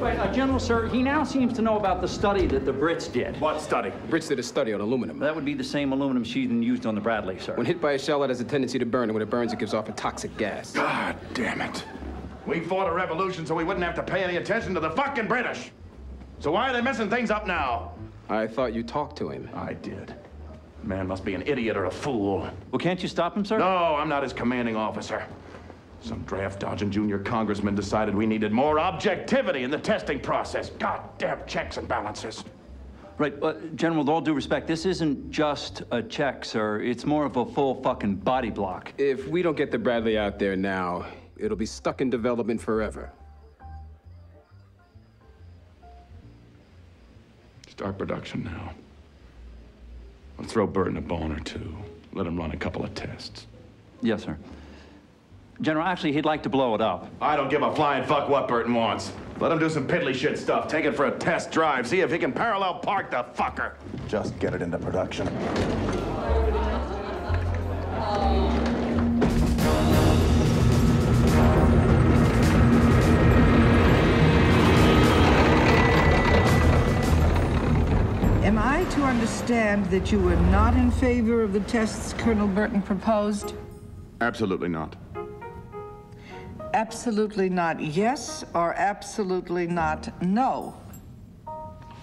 Wait, General, sir, he now seems to know about the study that the Brits did. What study? The Brits did a study on aluminum. That would be the same aluminum sheathing used on the Bradley, sir. When hit by a shell, it has a tendency to burn, and when it burns, it gives off a toxic gas. God damn it. We fought a revolution so we wouldn't have to pay any attention to the fucking British. So why are they messing things up now? I thought you talked to him. I did. Man must be an idiot or a fool. Well, can't you stop him, sir? No, I'm not his commanding officer. Some draft-dodging junior congressman decided we needed more objectivity in the testing process. Goddamn checks and balances. Right, General, with all due respect, this isn't just a check, sir. It's more of a full fucking body block. If we don't get the Bradley out there now, it'll be stuck in development forever. Start production now. I'll throw Burton a bone or two. Let him run a couple of tests. Yes, sir. General, actually, he'd like to blow it up. I don't give a flying fuck what Burton wants. Let him do some piddly shit stuff. Take it for a test drive. See if he can parallel park the fucker. Just get it into production. Am I to understand that you were not in favor of the tests Colonel Burton proposed? Absolutely not. Absolutely not yes, or absolutely not no?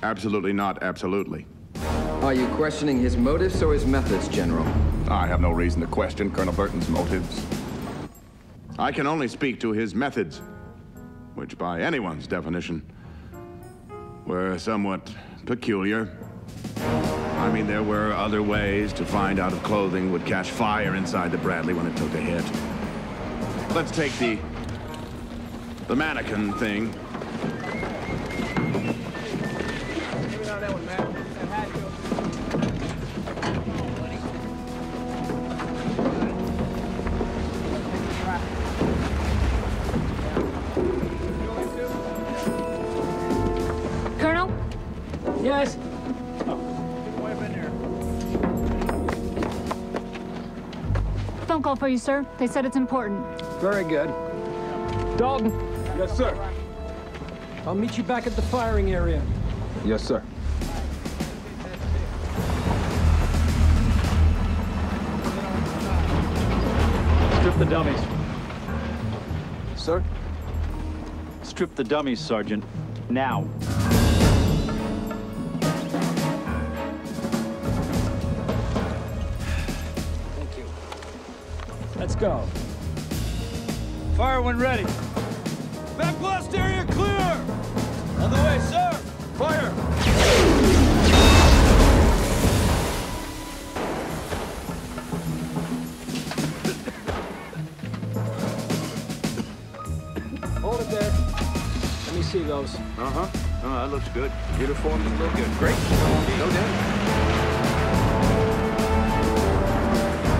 Absolutely not, absolutely. Are you questioning his motives or his methods, General? I have no reason to question Colonel Burton's motives. I can only speak to his methods, which by anyone's definition were somewhat peculiar. I mean, there were other ways to find out if clothing would catch fire inside the Bradley when it took a hit. Let's take the mannequin thing. Colonel? Yes? Phone call for you, sir. They said it's important. Very good. Dalton? Yes, sir. I'll meet you back at the firing area. Yes, sir. Strip the dummies. Sir? Strip the dummies, Sergeant. Now. Thank you. Let's go. Fire when ready. Back blast area clear! On the way, sir! Fire! Hold it there. Let me see those. Uh-huh. Oh, that looks good. Uniforms look good. Great. No doubt.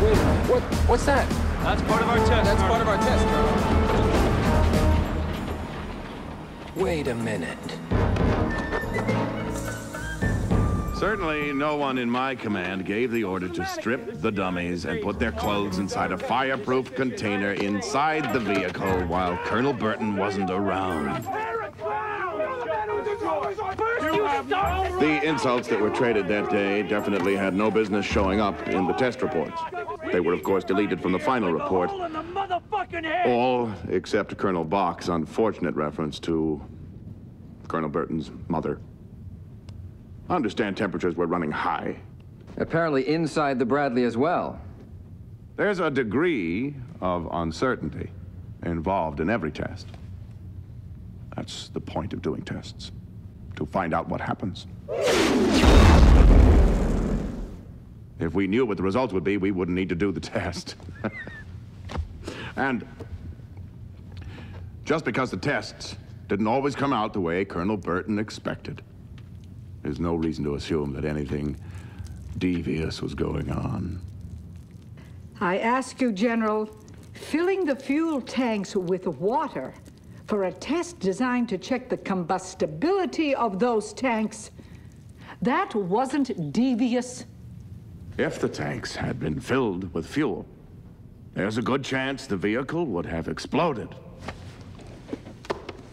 Wait, what's that? That's part of our test. That's part of our test, Colonel. Wait a minute. Certainly, no one in my command gave the order to strip the dummies and put their clothes inside a fireproof container inside the vehicle while Colonel Burton wasn't around. The insults that were traded that day definitely had no business showing up in the test reports. They were, of course, deleted from the final report. All except Colonel Bach's unfortunate reference to Colonel Burton's mother. I understand temperatures were running high. Apparently inside the Bradley as well. There's a degree of uncertainty involved in every test. That's the point of doing tests, to find out what happens. If we knew what the results would be, we wouldn't need to do the test. And just because the tests didn't always come out the way Colonel Burton expected, there's no reason to assume that anything devious was going on. I ask you, General, filling the fuel tanks with water For a test designed to check the combustibility of those tanks, that wasn't devious. If the tanks had been filled with fuel, there's a good chance the vehicle would have exploded.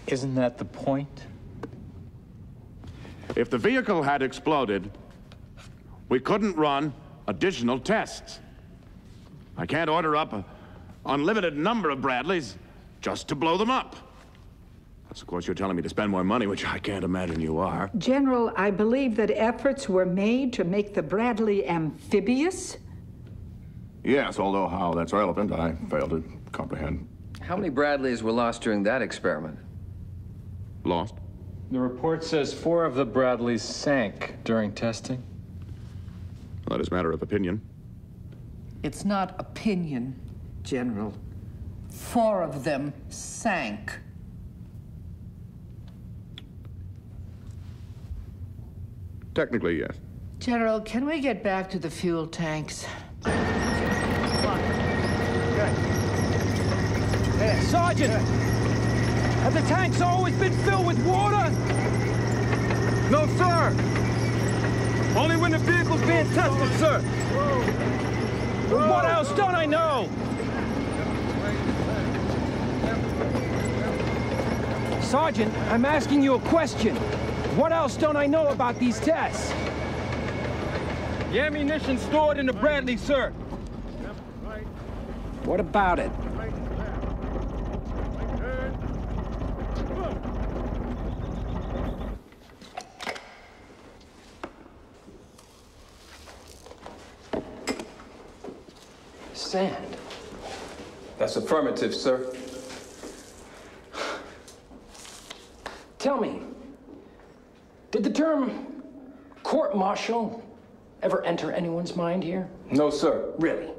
Isn't that the point? If the vehicle had exploded, we couldn't run additional tests. I can't order up an unlimited number of Bradleys just to blow them up. Of course, you're telling me to spend more money, which I can't imagine you are. General, I believe that efforts were made to make the Bradley amphibious. Yes, although how that's relevant, I fail to comprehend. How many Bradleys were lost during that experiment? Lost? The report says 4 of the Bradleys sank during testing. Well, that is a matter of opinion. It's not opinion, General. 4 of them sank. Technically, yes. General, can we get back to the fuel tanks? Hey, Sergeant! Have the tanks always been filled with water? No, sir. Only when the vehicle's being tested, sir. What else don't I know? Sergeant, I'm asking you a question. What else don't I know about these tests? The ammunition stored in the Bradley, sir. What about it? Sand. That's affirmative, sir. Tell me, did the term court-martial ever enter anyone's mind here? No, sir. Really?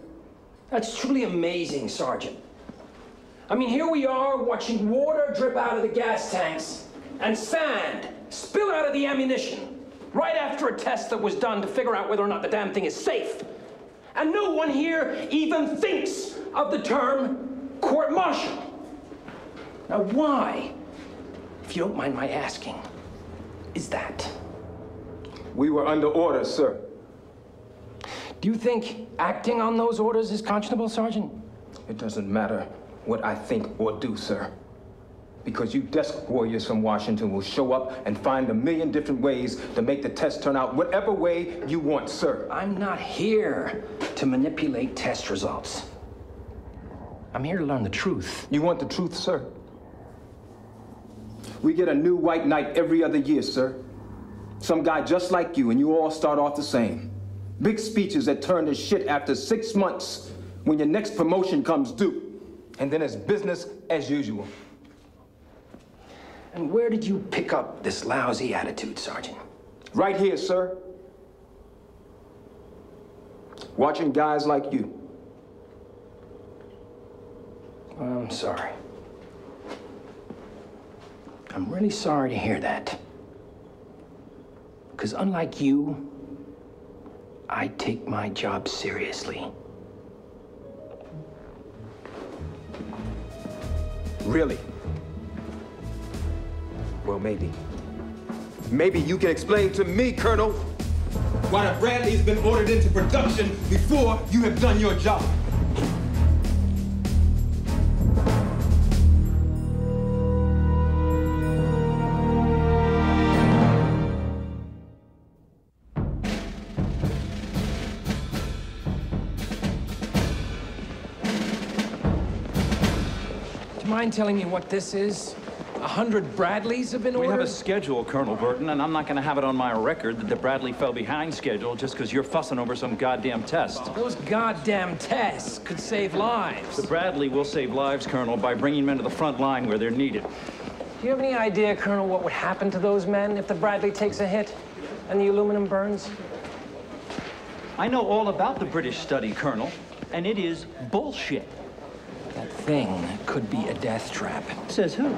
That's truly amazing, Sergeant. I mean, here we are watching water drip out of the gas tanks and sand spill out of the ammunition right after a test that was done to figure out whether or not the damn thing is safe. And no one here even thinks of the term court-martial. Now, why, if you don't mind my asking, is that? We were under orders, sir. Do you think acting on those orders is conscionable, Sergeant? It doesn't matter what I think or do, sir. Because you desk warriors from Washington will show up and find a million different ways to make the test turn out whatever way you want, sir. I'm not here to manipulate test results. I'm here to learn the truth. You want the truth, sir? We get a new white knight every other year, sir. Some guy just like you, and you all start off the same. Big speeches that turn to shit after 6 months when your next promotion comes due. And then it's business as usual. And where did you pick up this lousy attitude, Sergeant? Right here, sir. Watching guys like you. I'm sorry. I'm really sorry to hear that. Because unlike you, I take my job seriously. Really? Well, maybe. Maybe you can explain to me, Colonel, why the Bradley's been ordered into production before you have done your job. Mind telling me what this is? 100 Bradleys have been ordered? We have a schedule, Colonel Burton, and I'm not going to have it on my record that the Bradley fell behind schedule just because you're fussing over some goddamn test. Those goddamn tests could save lives. The Bradley will save lives, Colonel, by bringing men to the front line where they're needed. Do you have any idea, Colonel, what would happen to those men if the Bradley takes a hit and the aluminum burns? I know all about the British study, Colonel, and it is bullshit. That thing could be a death trap. Says who?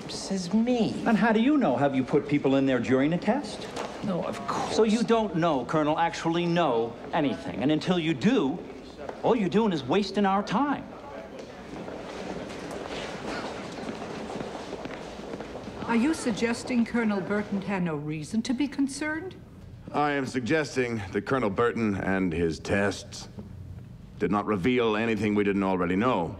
Says me. And how do you know? Have you put people in there during a test? No, of course. So you don't know, Colonel, actually know anything. And until you do, all you're doing is wasting our time. Are you suggesting Colonel Burton had no reason to be concerned? I am suggesting that Colonel Burton and his tests did not reveal anything we didn't already know.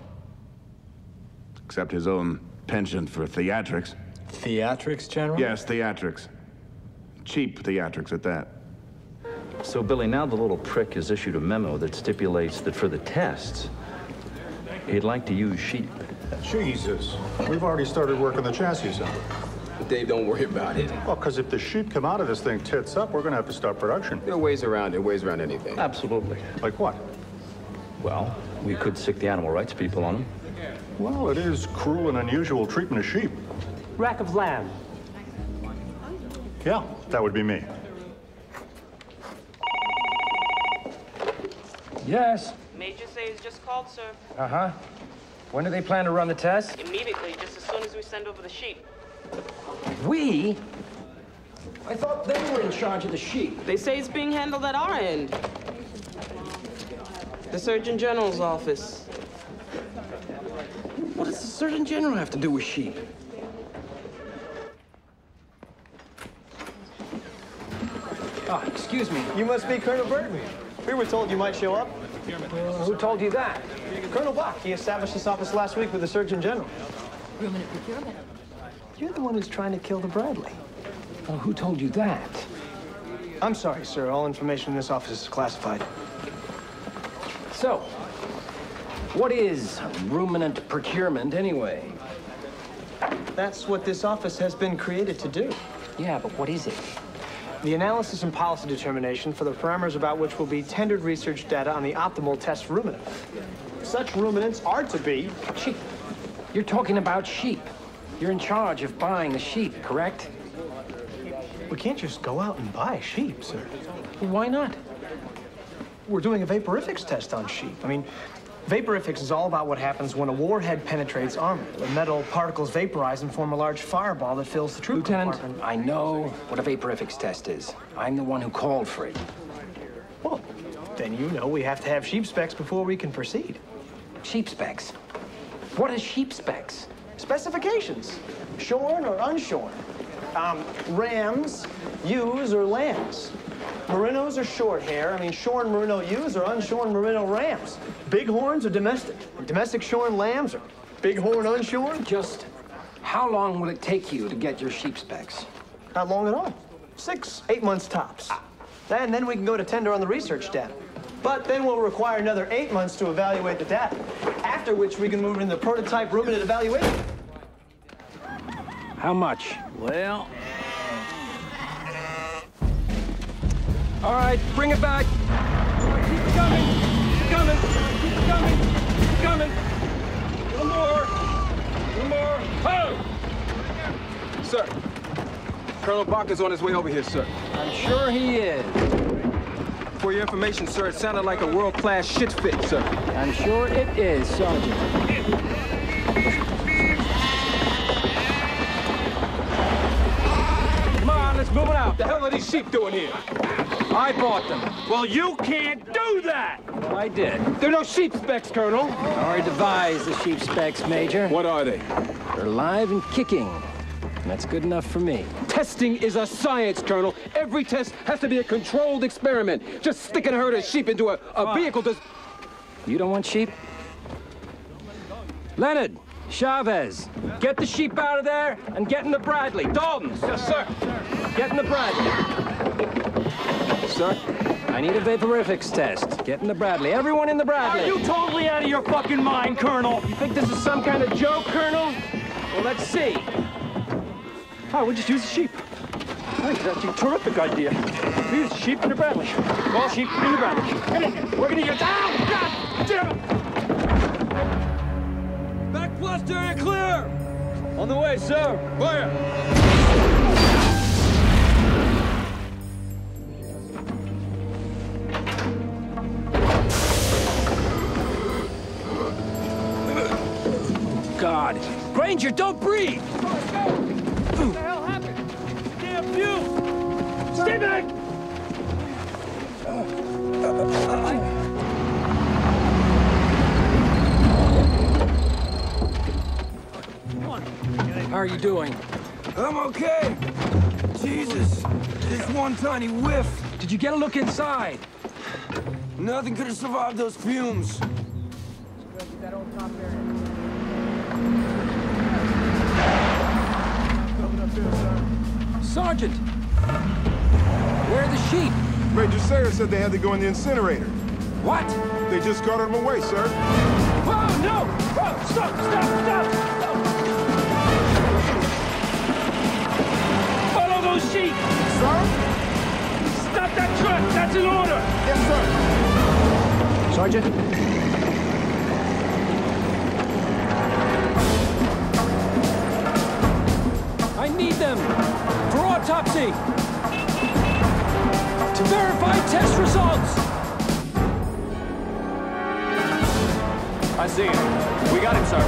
Except his own penchant for theatrics. Theatrics, General? Yes, theatrics. Cheap theatrics at that. So, Billy, now the little prick has issued a memo that stipulates that for the tests, he'd like to use sheep. Jesus. We've already started work on the chassis assembly. Dave, don't worry about it. Well, because if the sheep come out of this thing tits up, we're going to have to start production. There are ways around it, ways around anything. Absolutely. Like what? Well, we could sick the animal rights people on them. Well, it is cruel and unusual treatment of sheep. Rack of lamb. Yeah, that would be me. Yes. Major says just called, sir. Uh-huh. When do they plan to run the test? Immediately, just as soon as we send over the sheep. We? I thought they were in charge of the sheep. They say it's being handled at our end. The Surgeon General's office. What does the Surgeon General have to do with sheep? Oh, excuse me. You must be Colonel Burton. We were told you might show up. Who told you that? Colonel Buck. He established this office last week with the Surgeon General. Ruminant procurement. You're the one who's trying to kill the Bradley. Well, who told you that? I'm sorry, sir. All information in this office is classified. So, what is ruminant procurement, anyway? That's what this office has been created to do. Yeah, but what is it? The analysis and policy determination for the parameters about which will be tendered research data on the optimal test ruminant. Such ruminants are to be... Sheep. You're talking about sheep. You're in charge of buying the sheep, correct? We can't just go out and buy sheep, sir. Why not? We're doing a vaporifics test on sheep. I mean, vaporifics is all about what happens when a warhead penetrates armor. The metal particles vaporize and form a large fireball that fills the troop compartment. I know what a vaporifics test is. I'm the one who called for it. Well, then you know we have to have sheep specs before we can proceed. Sheep specs? What is sheep specs? Specifications. Shorn or unshorn. Rams, ewes, or lambs. Merinos are short hair. I mean, shorn merino ewes or unshorn merino rams. Bighorns or domestic. Domestic shorn lambs or bighorn unshorn. Just how long will it take you to get your sheep specs? Not long at all. 6, 8 months tops. And then we can go to tender on the research data. But then we'll require another 8 months to evaluate the data, after which we can move into the prototype ruminant evaluation. How much? Well... All right, bring it back. Keep it coming. Keep it coming. Keep it coming. Keep it coming. A little more. A little more. Oh! Sir, Colonel Bach is on his way over here, sir. I'm sure he is. For your information, sir, it sounded like a world-class shit fit, sir. I'm sure it is, Sergeant. Come on, let's move it out. What the hell are these sheep doing here? I bought them. Well, you can't do that! Well, I did. They're no sheep specs, Colonel. I already devised the sheep specs, Major. What are they? They're alive and kicking. And that's good enough for me. Testing is a science, Colonel. Every test has to be a controlled experiment. Just sticking a herd of sheep into a vehicle does... You don't want sheep? Leonard, Chavez, get the sheep out of there and get in the Bradley. Dalton. Yes, sir. Get in the Bradley. Sir, I need a vaporifics test. Get in the Bradley. Everyone in the Bradley. Are you totally out of your fucking mind, Colonel? You think this is some kind of joke, Colonel? Well, let's see. Oh, we'll just use the sheep. I think that's a terrific idea. Use the sheep in the Bradley. All sheep in the Bradley. Come in here. We're gonna get down! God damn it! Back blast area clear! On the way, sir. Fire! God. Granger, don't breathe! What the hell happened? Damn fuse! Stay back! How are you doing? I'm okay. Jesus, just one tiny whiff. Did you get a look inside? Nothing could have survived those fumes. Sergeant! Where are the sheep? Major Sayre said they had to go in the incinerator. What? They just carted them away, sir. Oh, no! Oh, stop! Follow those sheep! Sir? Stop that truck! That's an order! Yes, sir. Sergeant? I need them for autopsy to verify test results. I see him. We got him, sir.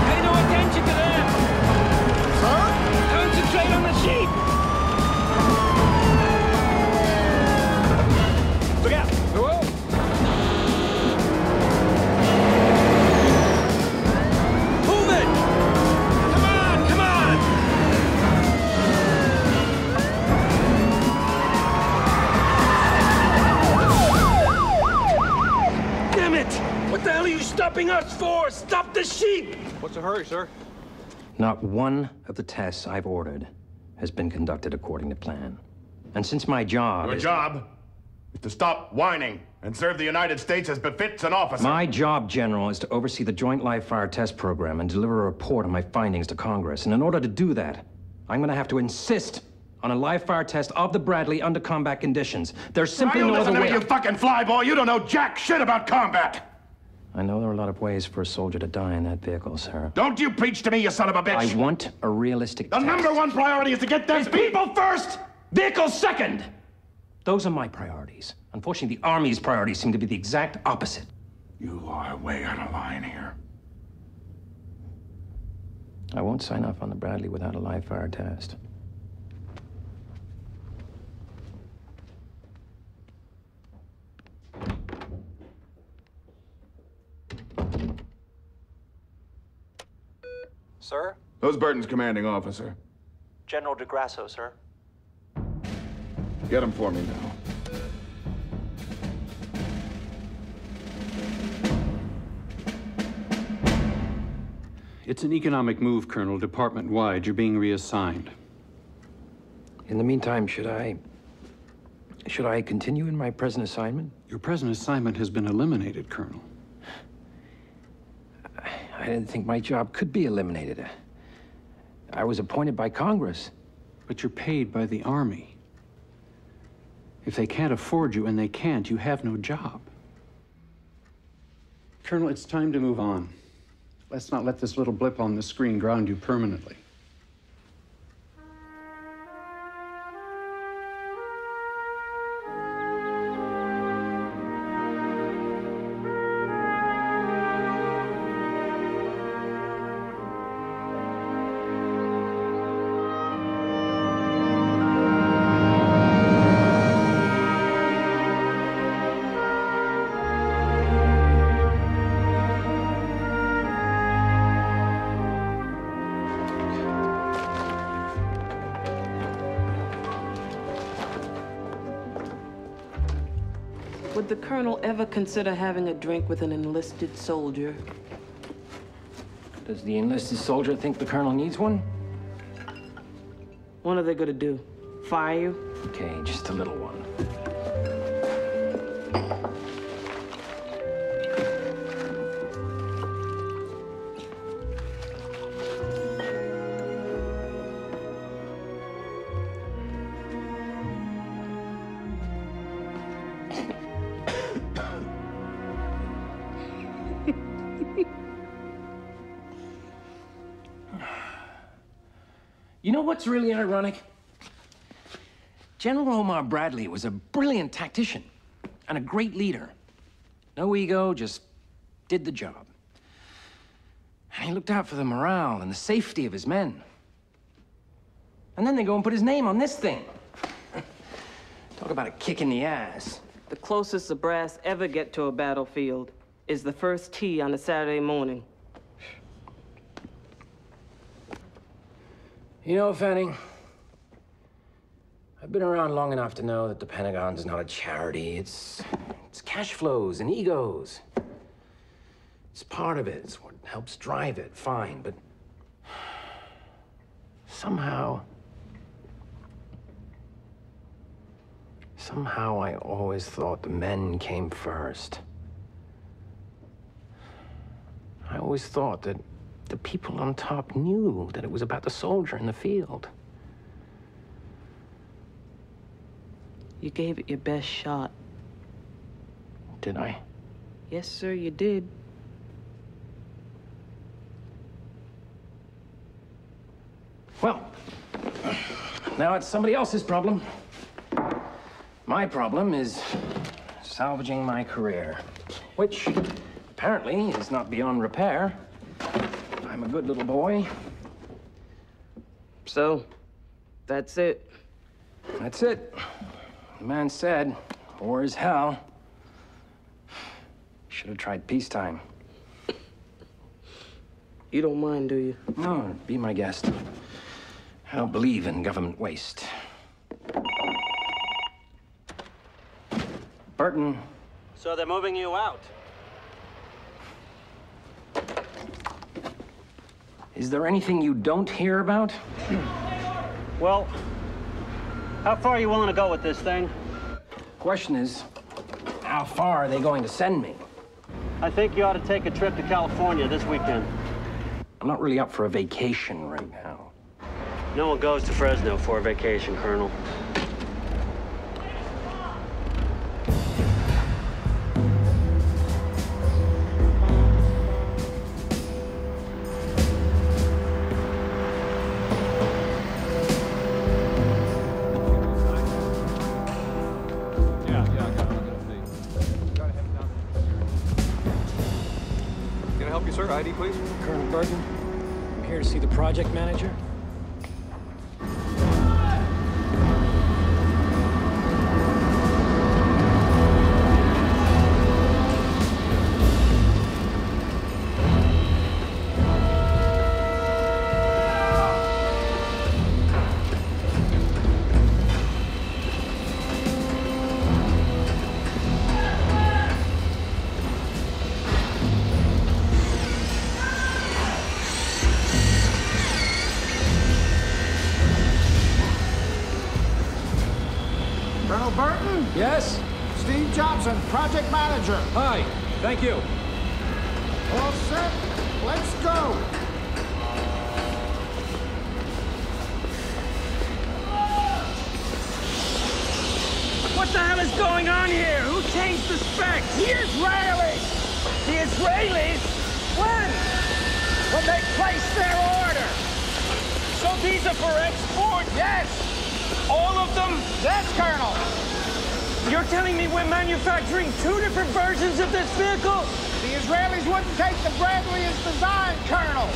Pay no attention to them. Sir? Concentrate on the sheep. Look out! Whoa. Move it! Come on! Damn it! What the hell are you stopping us for? Stop the sheep! What's the hurry, sir? Not one of the tests I've ordered has been conducted according to plan. And since my job Your job is to stop whining and serve the United States as befits an officer. My job, General, is to oversee the Joint Live-Fire Test Program and deliver a report on my findings to Congress. And in order to do that, I'm going to have to insist on a live-fire test of the Bradley under combat conditions. There's simply no other way. You fucking flyboy! You don't know jack shit about combat! I know there are a lot of ways for a soldier to die in that vehicle, sir. Don't you preach to me, you son of a bitch! I want a realistic The test. #1 priority is to get them People first! Vehicles second! Those are my priorities. Unfortunately, the Army's priorities seem to be the exact opposite. You are way out of line here. I won't sign off on the Bradley without a live-fire test. Sir? Who's Burton's commanding officer? General DeGrasso, sir. Get him for me now. It's an economic move, Colonel, department-wide. You're being reassigned. In the meantime, should I continue in my present assignment? Your present assignment has been eliminated, Colonel. I didn't think my job could be eliminated. I was appointed by Congress. But you're paid by the Army. If they can't afford you, and they can't, you have no job. Colonel, it's time to move on. Let's not let this little blip on the screen ground you permanently. Would the colonel ever consider having a drink with an enlisted soldier? Does the enlisted soldier think the colonel needs one? What are they gonna do? Fire you? Okay, just a little one. You know what's really ironic? General Omar Bradley was a brilliant tactician and a great leader. No ego, just did the job. And he looked out for the morale and the safety of his men. And then they go and put his name on this thing. Talk about a kick in the ass. The closest the brass ever get to a battlefield is the first tee on a Saturday morning. You know, Fanning, I've been around long enough to know that the Pentagon's not a charity. It's cash flows and egos. It's part of it. It's what helps drive it, fine, but somehow I always thought the men came first. I always thought that the people on top knew that it was about the soldier in the field. You gave it your best shot. Did I? Yes, sir, you did. Well, now it's somebody else's problem. My problem is salvaging my career, which apparently is not beyond repair. I'm a good little boy. So, that's it. That's it. The man said, war is hell. Should have tried peacetime. You don't mind, do you? No, be my guest. I don't believe in government waste. Burton. So they're moving you out? Is there anything you don't hear about? Well, how far are you willing to go with this thing? Question is, how far are they going to send me? I think you ought to take a trip to California this weekend. I'm not really up for a vacation right now. No one goes to Fresno for a vacation, Colonel. ID, please. Colonel Burton, I'm here to see the project manager. Colonel Burton? Yes? Steve Johnson, project manager. Hi, thank you. All set, let's go. What the hell is going on here? Who changed the specs? The Israelis! The Israelis? When? When they placed their order. So these are for export? Yes! All of them? Yes, Colonel. You're telling me we're manufacturing two different versions of this vehicle? The Israelis wouldn't take the Bradley as designed, Colonel.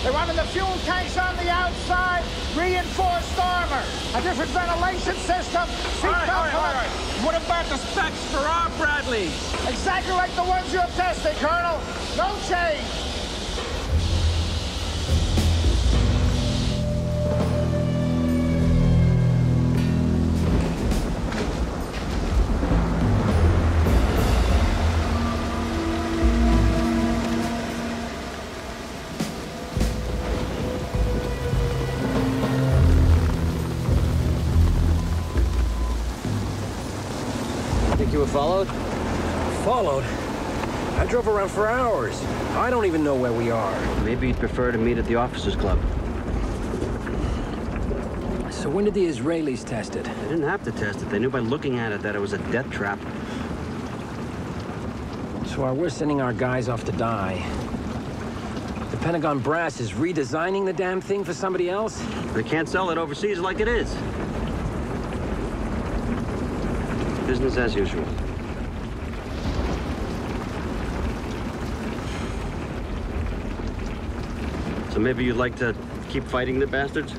They're running the fuel tanks on the outside, reinforced armor, a different ventilation system, seatbelt all right. What about the specs for our Bradleys? Exactly like the ones you're testing, Colonel. No change. You were followed? Followed? I drove around for hours. I don't even know where we are. Maybe you'd prefer to meet at the Officers Club. So when did the Israelis test it? They didn't have to test it. They knew by looking at it that it was a death trap. So while we're sending our guys off to die, the Pentagon brass is redesigning the damn thing for somebody else? They can't sell it overseas like it is. Business as usual. So maybe you'd like to keep fighting the bastards?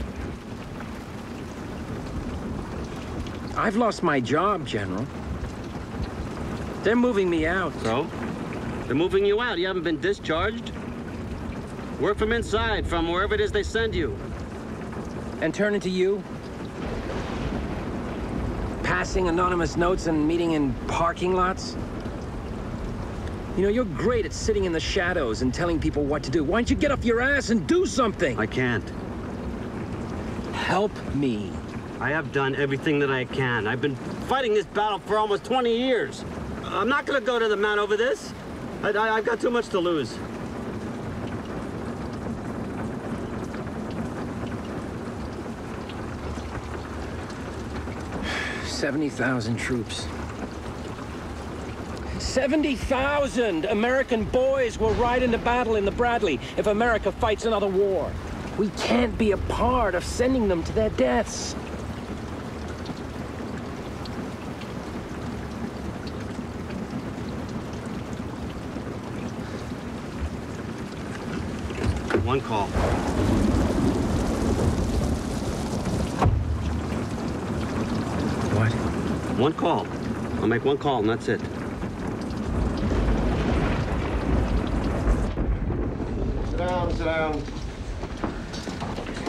I've lost my job, General. They're moving me out. So? They're moving you out. You haven't been discharged. Work from inside, from wherever it is they send you. And turn into you? Passing anonymous notes and meeting in parking lots? You know, you're great at sitting in the shadows and telling people what to do. Why don't you get off your ass and do something? I can't. Help me. I have done everything that I can. I've been fighting this battle for almost 20 years. I'm not gonna go to the mat over this. I've got too much to lose. $70,000 troops. 70,000 American boys will ride into battle in the Bradley if America fights another war. We can't be a part of sending them to their deaths. One call. What? One call. I'll make one call and that's it. Sit down, sit down.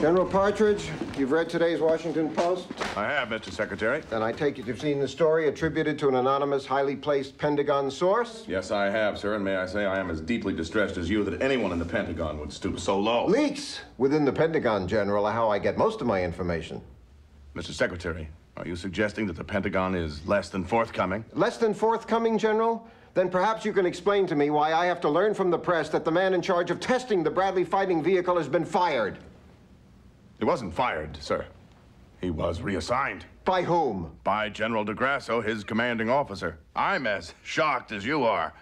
General Partridge, you've read today's Washington Post? I have, Mr. Secretary. Then I take it you've seen the story attributed to an anonymous, highly placed Pentagon source? Yes, I have, sir, and may I say I am as deeply distressed as you that anyone in the Pentagon would stoop so low. Leaks within the Pentagon, General, are how I get most of my information. Mr. Secretary, are you suggesting that the Pentagon is less than forthcoming? Less than forthcoming, General? Then perhaps you can explain to me why I have to learn from the press that the man in charge of testing the Bradley fighting vehicle has been fired. He wasn't fired, sir. He was reassigned. By whom? By General DeGrasso, his commanding officer. I'm as shocked as you are.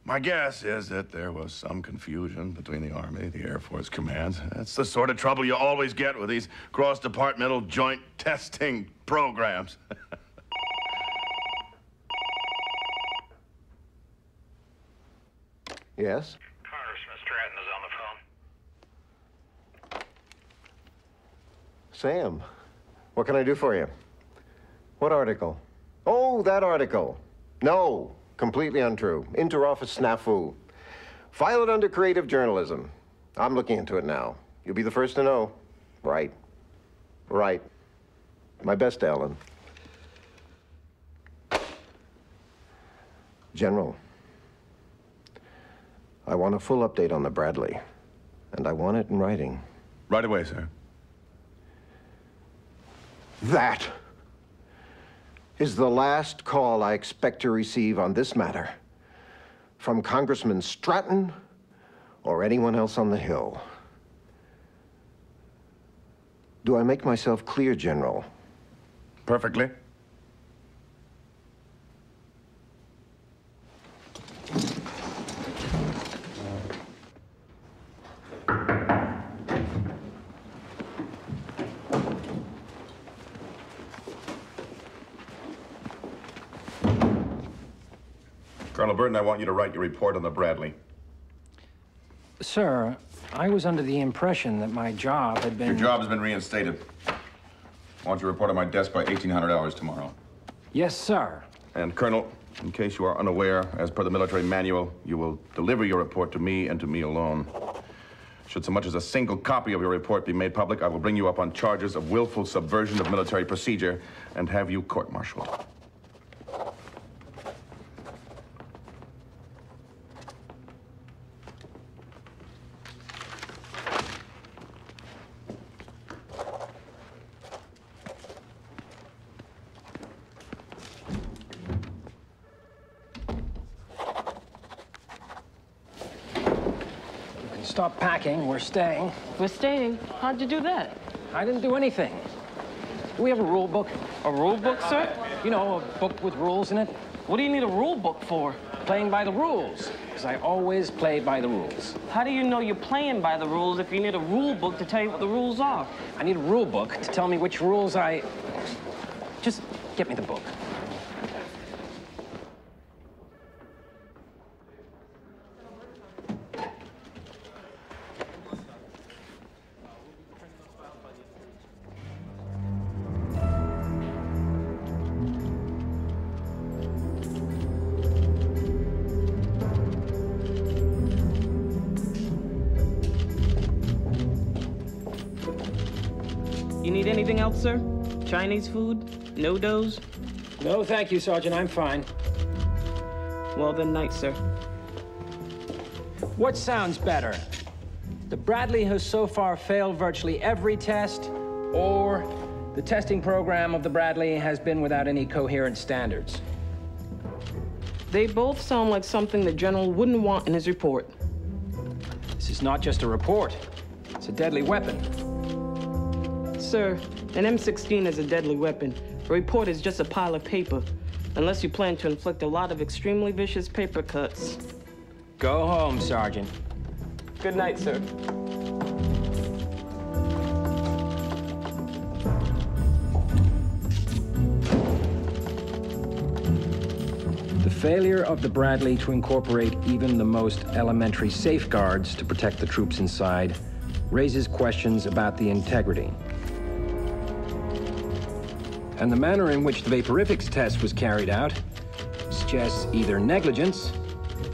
My guess is that there was some confusion between the Army, the Air Force commands. That's the sort of trouble you always get with these cross-departmental joint testing programs. Yes? Congressman Stratton is on the phone. Sam, what can I do for you? What article? Oh, that article. No, completely untrue. Inter-office snafu. File it under creative journalism. I'm looking into it now. You'll be the first to know. Right. Right. My best, Alan. General, I want a full update on the Bradley, and I want it in writing. Right away, sir. That is the last call I expect to receive on this matter from Congressman Stratton or anyone else on the Hill. Do I make myself clear, General? Perfectly. Colonel Burton, I want you to write your report on the Bradley. Sir, I was under the impression that my job had been... Your job has been reinstated. I want you to report on my desk by 1800 hours tomorrow. Yes, sir. And, Colonel, in case you are unaware, as per the military manual, you will deliver your report to me and to me alone. Should so much as a single copy of your report be made public, I will bring you up on charges of willful subversion of military procedure and have you court-martialed. Stop packing. We're staying. We're staying? How'd you do that? I didn't do anything. Do we have a rule book? A rule book, sir? You know, a book with rules in it. What do you need a rule book for? Playing by the rules. Because I always play by the rules. How do you know you're playing by the rules if you need a rule book to tell you what the rules are? I need a rule book to tell me which rules I... Just get me the book. You need anything else, sir? Chinese food? No doughs? No, thank you, Sergeant. I'm fine. Well, then, night, sir. What sounds better? The Bradley has so far failed virtually every test, or the testing program of the Bradley has been without any coherent standards? They both sound like something the General wouldn't want in his report. This is not just a report. It's a deadly weapon. Sir, an M16 is a deadly weapon. A report is just a pile of paper, unless you plan to inflict a lot of extremely vicious paper cuts. Go home, Sergeant. Good night, sir. The failure of the Bradley to incorporate even the most elementary safeguards to protect the troops inside raises questions about the integrity. And the manner in which the vaporifics test was carried out suggests either negligence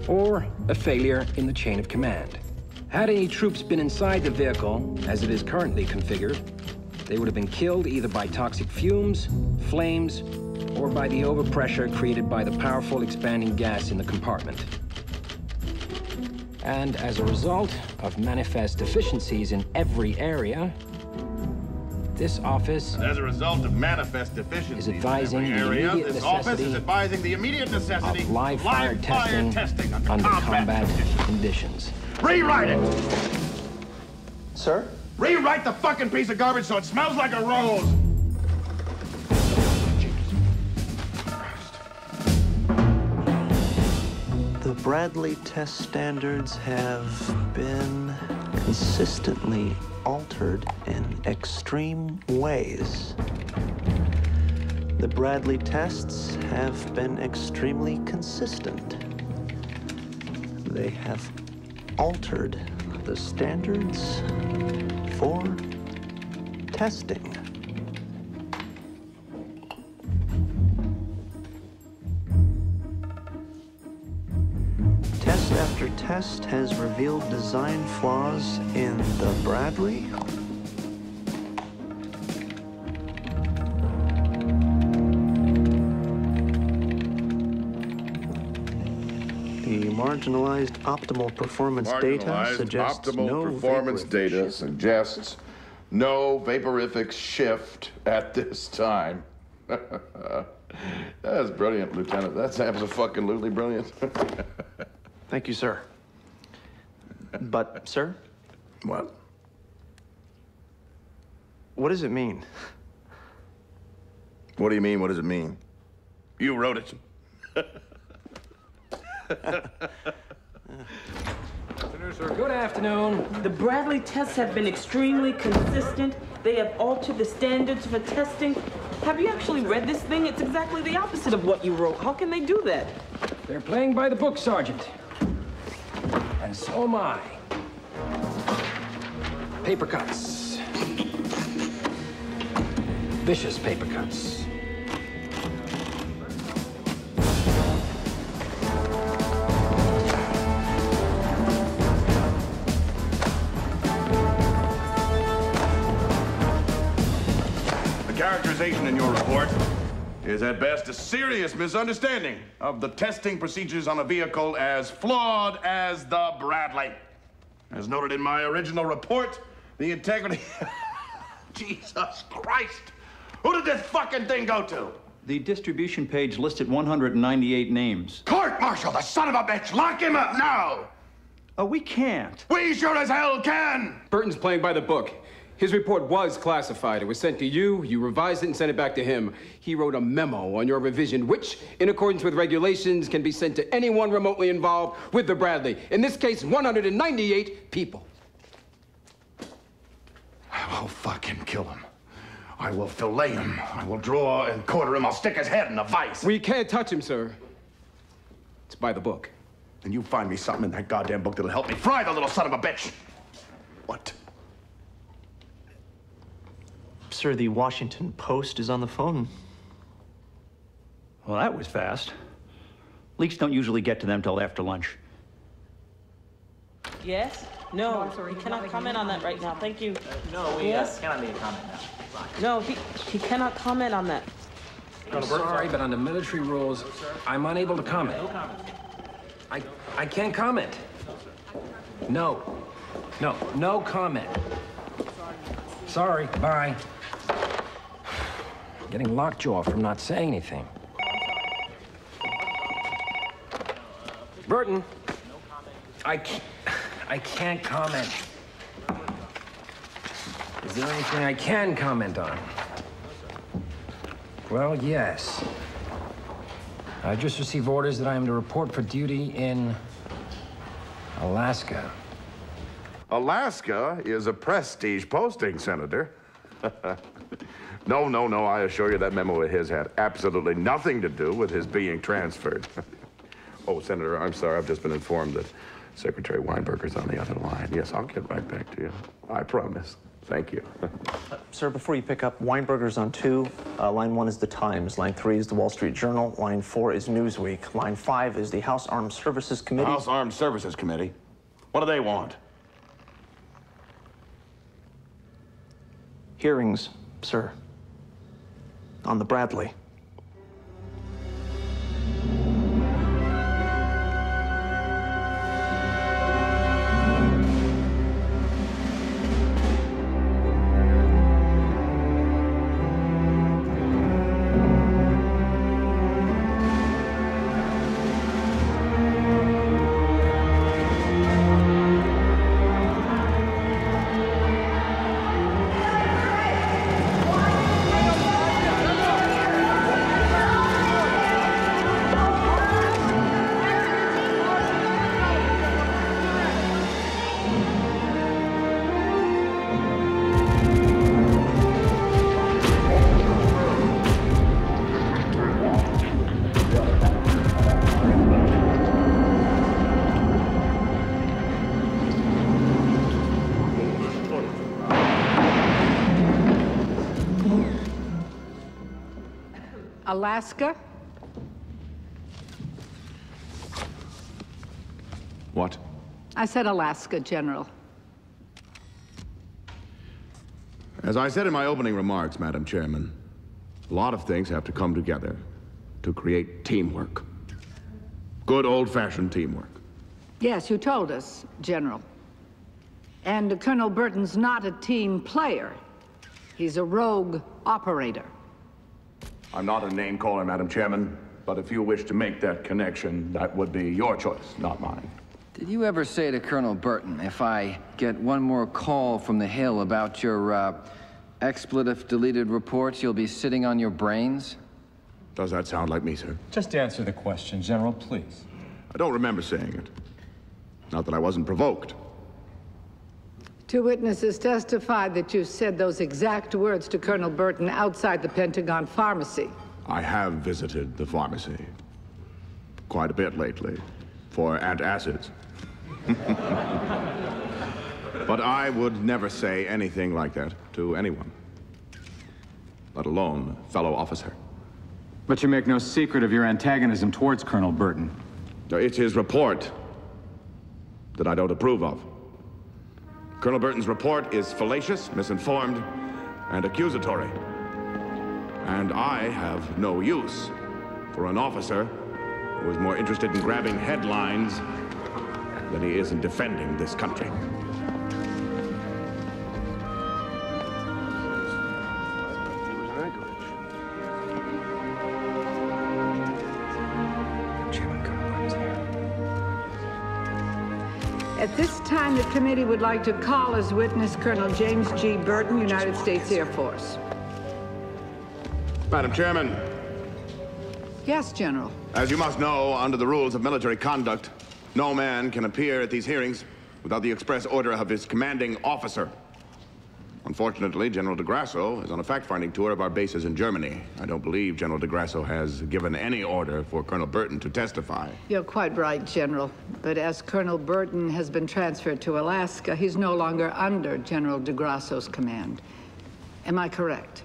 or a failure in the chain of command. Had any troops been inside the vehicle, as it is currently configured, they would have been killed either by toxic fumes, flames, or by the overpressure created by the powerful expanding gas in the compartment. And as a result of manifest deficiencies in every area, this office as a result of manifest deficiencies is advising in the every area, immediate this office necessity is advising the immediate necessity of live fire testing under combat conditions. Rewrite it! Sir? Rewrite the fucking piece of garbage so it smells like a rose! The Bradley test standards have been consistently altered in extreme ways. The Bradley tests have been extremely consistent. They have altered the standards for testing. Test after test has revealed design flaws in the Bradley. The marginalized optimal performance data suggests no performance data suggests no vaporific shift at this time. That's brilliant, Lieutenant. That's absolutely brilliant. Thank you, sir. But, sir? What? What does it mean? What do you mean, what does it mean? You wrote it. Good afternoon. The Bradley tests have been extremely consistent. They have altered the standards for testing. Have you actually read this thing? It's exactly the opposite of what you wrote. How can they do that? They're playing by the book, Sergeant. And so am I. Paper cuts. Vicious paper cuts. Characterization in your report is at best a serious misunderstanding of the testing procedures on a vehicle as flawed as the Bradley. As noted in my original report, the integrity... Jesus Christ! Who did this fucking thing go to? The distribution page listed 198 names. Court-martial, the son of a bitch! Lock him up now! Oh, we can't. We sure as hell can! Burton's playing by the book. His report was classified. It was sent to you, you revised it and sent it back to him. He wrote a memo on your revision, which, in accordance with regulations, can be sent to anyone remotely involved with the Bradley. In this case, 198 people. I will fucking kill him. I will fillet him. I will draw and quarter him. I'll stick his head in a vice. We can't touch him, sir. It's by the book. And you find me something in that goddamn book that'll help me fry the little son of a bitch. What? Sir, the Washington Post is on the phone. Well, that was fast. Leaks don't usually get to them till after lunch. Yes? No, I'm sorry, he cannot comment on that right now. Thank you. No, we Yes? cannot make a comment now. No, he cannot comment on that. I'm sorry, but under military rules, I'm unable to comment. No comment. I can't comment. No. No comment. Sorry, bye. Getting lockjaw from not saying anything. Burton, I can't comment. Is there anything I can comment on? Well, yes. I just received orders that I am to report for duty in Alaska. Alaska is a prestige posting, Senator. No, I assure you that memo of his had absolutely nothing to do with his being transferred. Oh, Senator, I'm sorry. I've just been informed that Secretary Weinberger's on the other line. Yes, I'll get right back to you. I promise. Thank you. Sir, before you pick up, Weinberger's on 2. Line 1 is the Times. Line 3 is the Wall Street Journal. Line 4 is Newsweek. Line 5 is the House Armed Services Committee. House Armed Services Committee? What do they want? Hearings, sir. On the Bradley. Alaska? What? I said Alaska, General. As I said in my opening remarks, Madam Chairman, a lot of things have to come together to create teamwork. Good old-fashioned teamwork. Yes, you told us, General. And Colonel Burton's not a team player. He's a rogue operator. I'm not a name caller, Madam Chairman, but if you wish to make that connection, that would be your choice, not mine. Did you ever say to Colonel Burton, if I get one more call from the Hill about your expletive-deleted reports, you'll be sitting on your brains? Does that sound like me, sir? Just answer the question, General, please. I don't remember saying it. Not that I wasn't provoked. 2 witnesses testified that you said those exact words to Colonel Burton outside the Pentagon pharmacy. I have visited the pharmacy quite a bit lately for antacids. But I would never say anything like that to anyone, let alone a fellow officer. But you make no secret of your antagonism towards Colonel Burton. It's his report that I don't approve of. Colonel Burton's report is fallacious, misinformed, and accusatory. And I have no use for an officer who is more interested in grabbing headlines than he is in defending this country. At this time, the committee would like to call as witness Colonel James G. Burton, United States Air Force. Madam Chairman. Yes, General. As you must know, under the rules of military conduct, no man can appear at these hearings without the express order of his commanding officer. Unfortunately, General DeGrasso is on a fact-finding tour of our bases in Germany. I don't believe General DeGrasso has given any order for Colonel Burton to testify. You're quite right, General. But as Colonel Burton has been transferred to Alaska, he's no longer under General DeGrasso's command. Am I correct?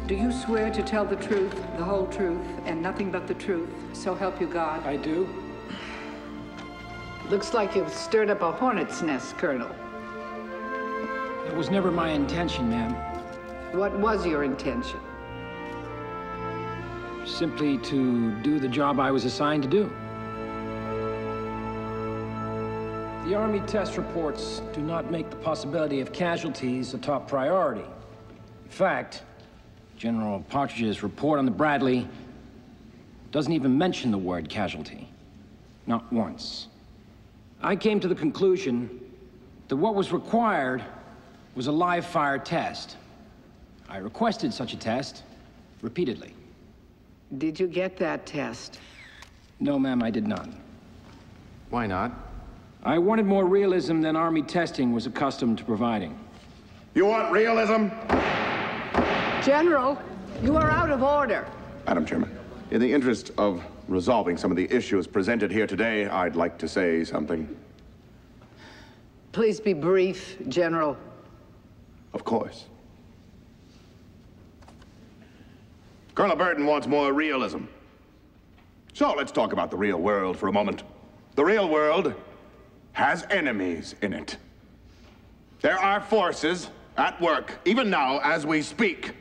Do you swear to tell the truth, the whole truth, and nothing but the truth, so help you God? I do. Looks like you've stirred up a hornet's nest, Colonel. It was never my intention, ma'am. What was your intention? Simply to do the job I was assigned to do. The Army test reports do not make the possibility of casualties a top priority. In fact, General Partridge's report on the Bradley doesn't even mention the word casualty. Not once. I came to the conclusion that what was required was a live-fire test. I requested such a test repeatedly. Did you get that test? No, ma'am, I did not. Why not? I wanted more realism than Army testing was accustomed to providing. You want realism? General, you are out of order. Madam Chairman, in the interest of resolving some of the issues presented here today, I'd like to say something. Please be brief, General. Of course. Colonel Burton wants more realism. So let's talk about the real world for a moment. The real world has enemies in it. There are forces at work, even now as we speak,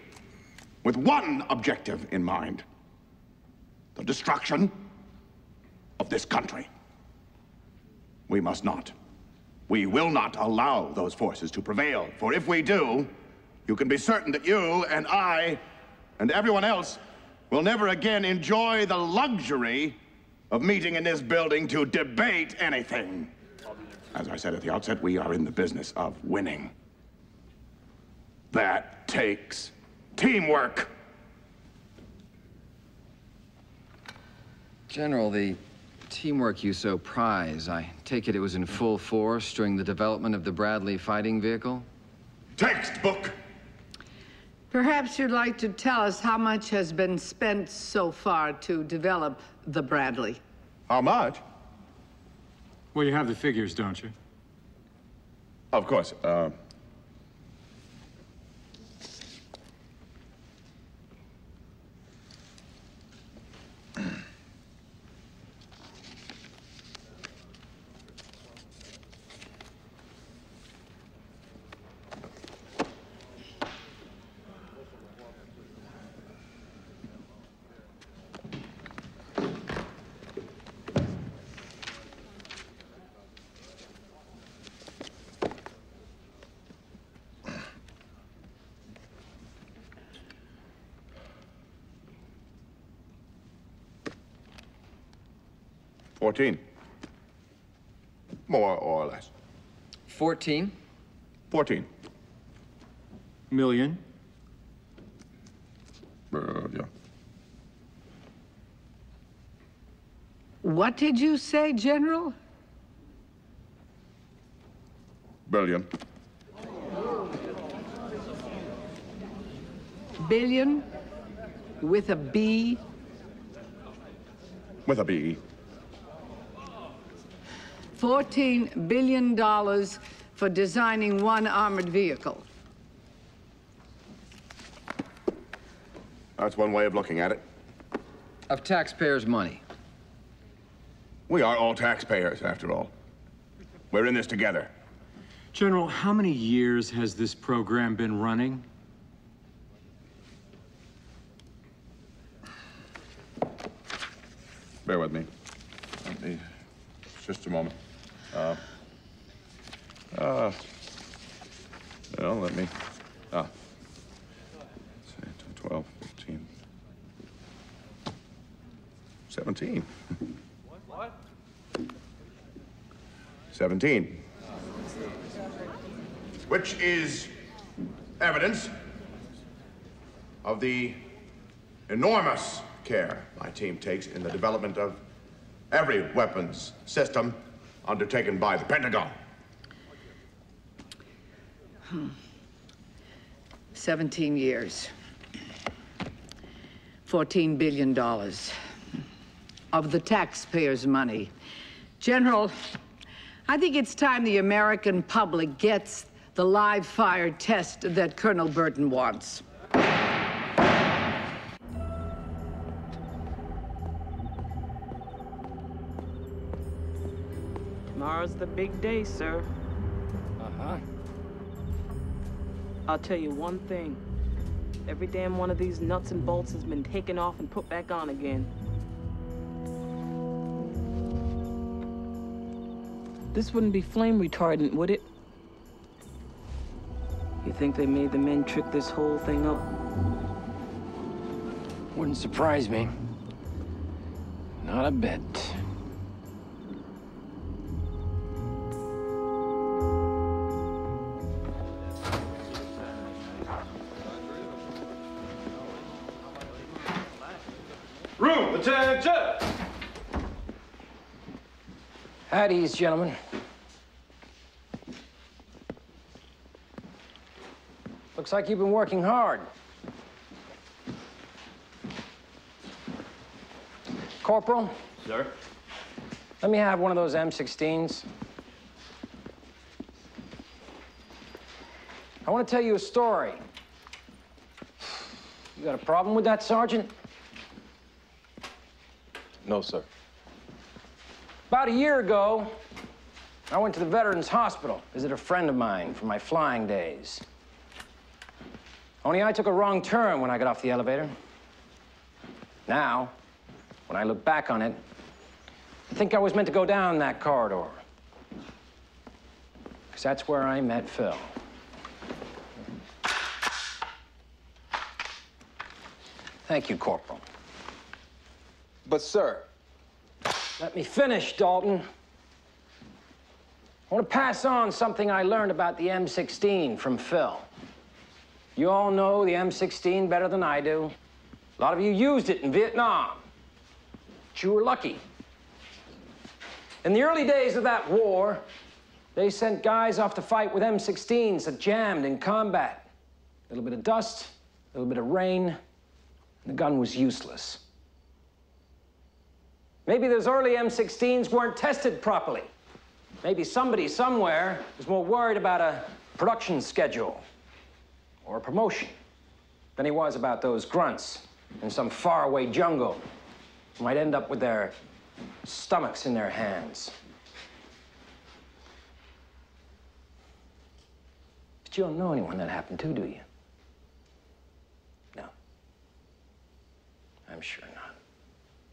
with one objective in mind: the destruction of this country. We must not. We will not allow those forces to prevail, for if we do, you can be certain that you and I and everyone else will never again enjoy the luxury of meeting in this building to debate anything. As I said at the outset, we are in the business of winning. That takes teamwork. General, the teamwork you so prize, I take it was in full force during the development of the Bradley fighting vehicle? Textbook! Perhaps you'd like to tell us how much has been spent so far to develop the Bradley. How much? Well, you have the figures, don't you? Of course. $14. More or less. 14? 14. Million? Yeah. What did you say, General? Billion. Billion? With a B? With a B. $14 billion for designing one armored vehicle. That's one way of looking at it. Of taxpayers' money. We are all taxpayers, after all. We're in this together. General, how many years has this program been running? Bear with me. Just a moment. Well, let me... 12, 15... 17. What? 17. Which is evidence of the enormous care my team takes in the development of every weapons system undertaken by the Pentagon. 17 years. $14 billion of the taxpayers' money. General, I think it's time the American public gets the live fire test that Colonel Burton wants. Tomorrow's the big day, sir. Uh-huh. I'll tell you one thing. Every damn one of these nuts and bolts has been taken off and put back on again. This wouldn't be flame retardant, would it? You think they made the men trick this whole thing up? Wouldn't surprise me. Not a bit. Room, attention! At ease, gentlemen. Looks like you've been working hard. Corporal? Sir? Let me have one of those M16s. I want to tell you a story. You got a problem with that, Sergeant? No, sir. About a year ago, I went to the Veterans Hospital, visit a friend of mine from my flying days. Only I took a wrong turn when I got off the elevator. Now, when I look back on it, I think I was meant to go down that corridor. Because that's where I met Phil. Thank you, Corporal. But, sir... Let me finish, Dalton. I want to pass on something I learned about the M16 from Phil. You all know the M16 better than I do. A lot of you used it in Vietnam. But you were lucky. In the early days of that war, they sent guys off to fight with M16s that jammed in combat. A little bit of dust, a little bit of rain, and the gun was useless. Maybe those early M16s weren't tested properly. Maybe somebody somewhere was more worried about a production schedule or a promotion than he was about those grunts in some faraway jungle who might end up with their stomachs in their hands. But you don't know anyone that happened to, do you? No. I'm sure not.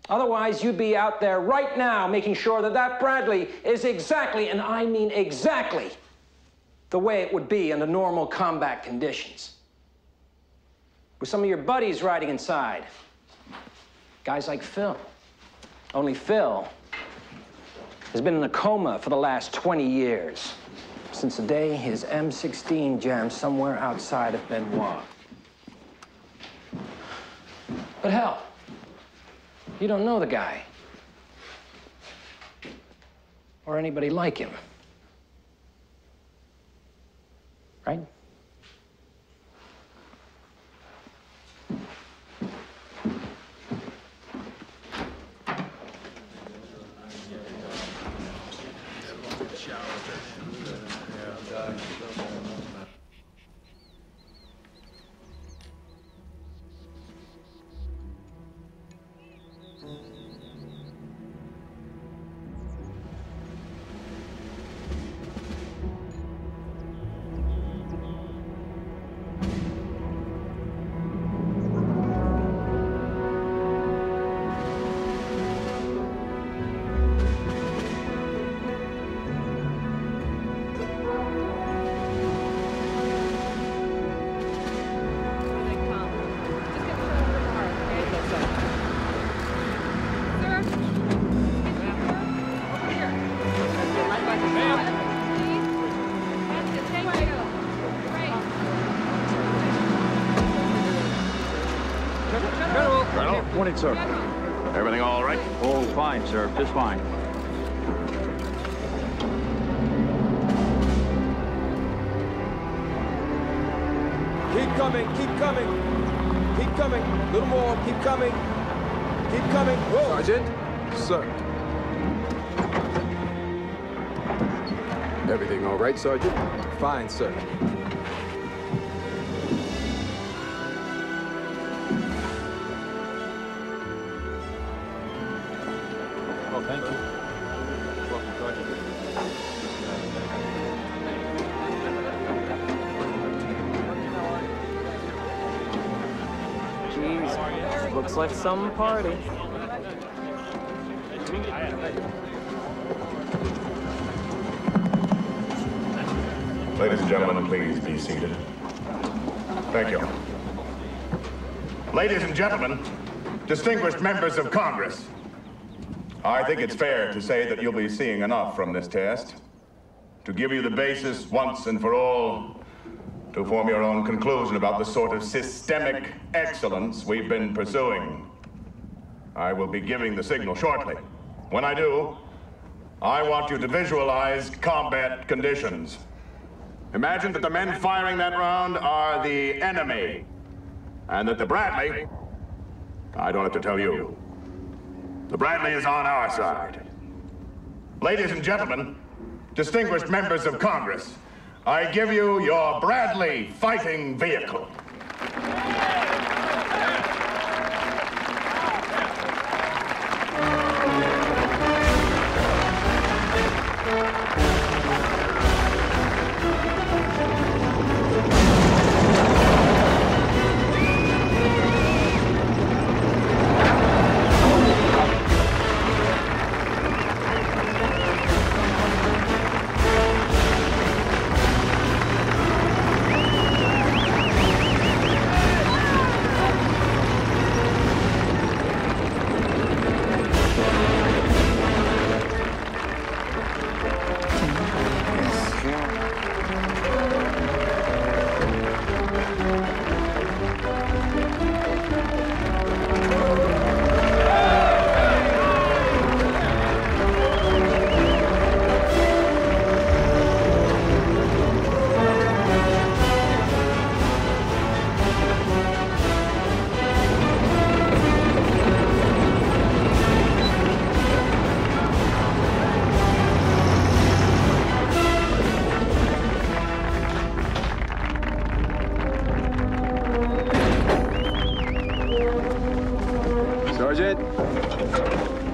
Otherwise, you'd be out there right now making sure that that Bradley is exactly, and I mean exactly, the way it would be under normal combat conditions. With some of your buddies riding inside. Guys like Phil. Only Phil has been in a coma for the last 20 years, since the day his M16 jammed somewhere outside of Benoit. But hell, you don't know the guy. Or anybody like him. Right? Morning, sir. Everything all right? Oh, fine, sir. Just fine. Keep coming, keep coming. Keep coming. A little more, keep coming. Keep coming. Whoa. Sergeant? Sir. Everything all right, Sergeant? Fine, sir. Oh, thank you. Welcome, Sergeant. Jeez, looks like some party. Ladies and gentlemen, please be seated. Thank you. Ladies and gentlemen, distinguished members of Congress, I think it's fair to say that you'll be seeing enough from this test to give you the basis once and for all to form your own conclusion about the sort of systemic excellence we've been pursuing. I will be giving the signal shortly. When I do, I want you to visualize combat conditions. Imagine that the men firing that round are the enemy, and that the Bradley, I don't have to tell you, the Bradley is on our side. Ladies and gentlemen, distinguished members of Congress, I give you your Bradley fighting vehicle.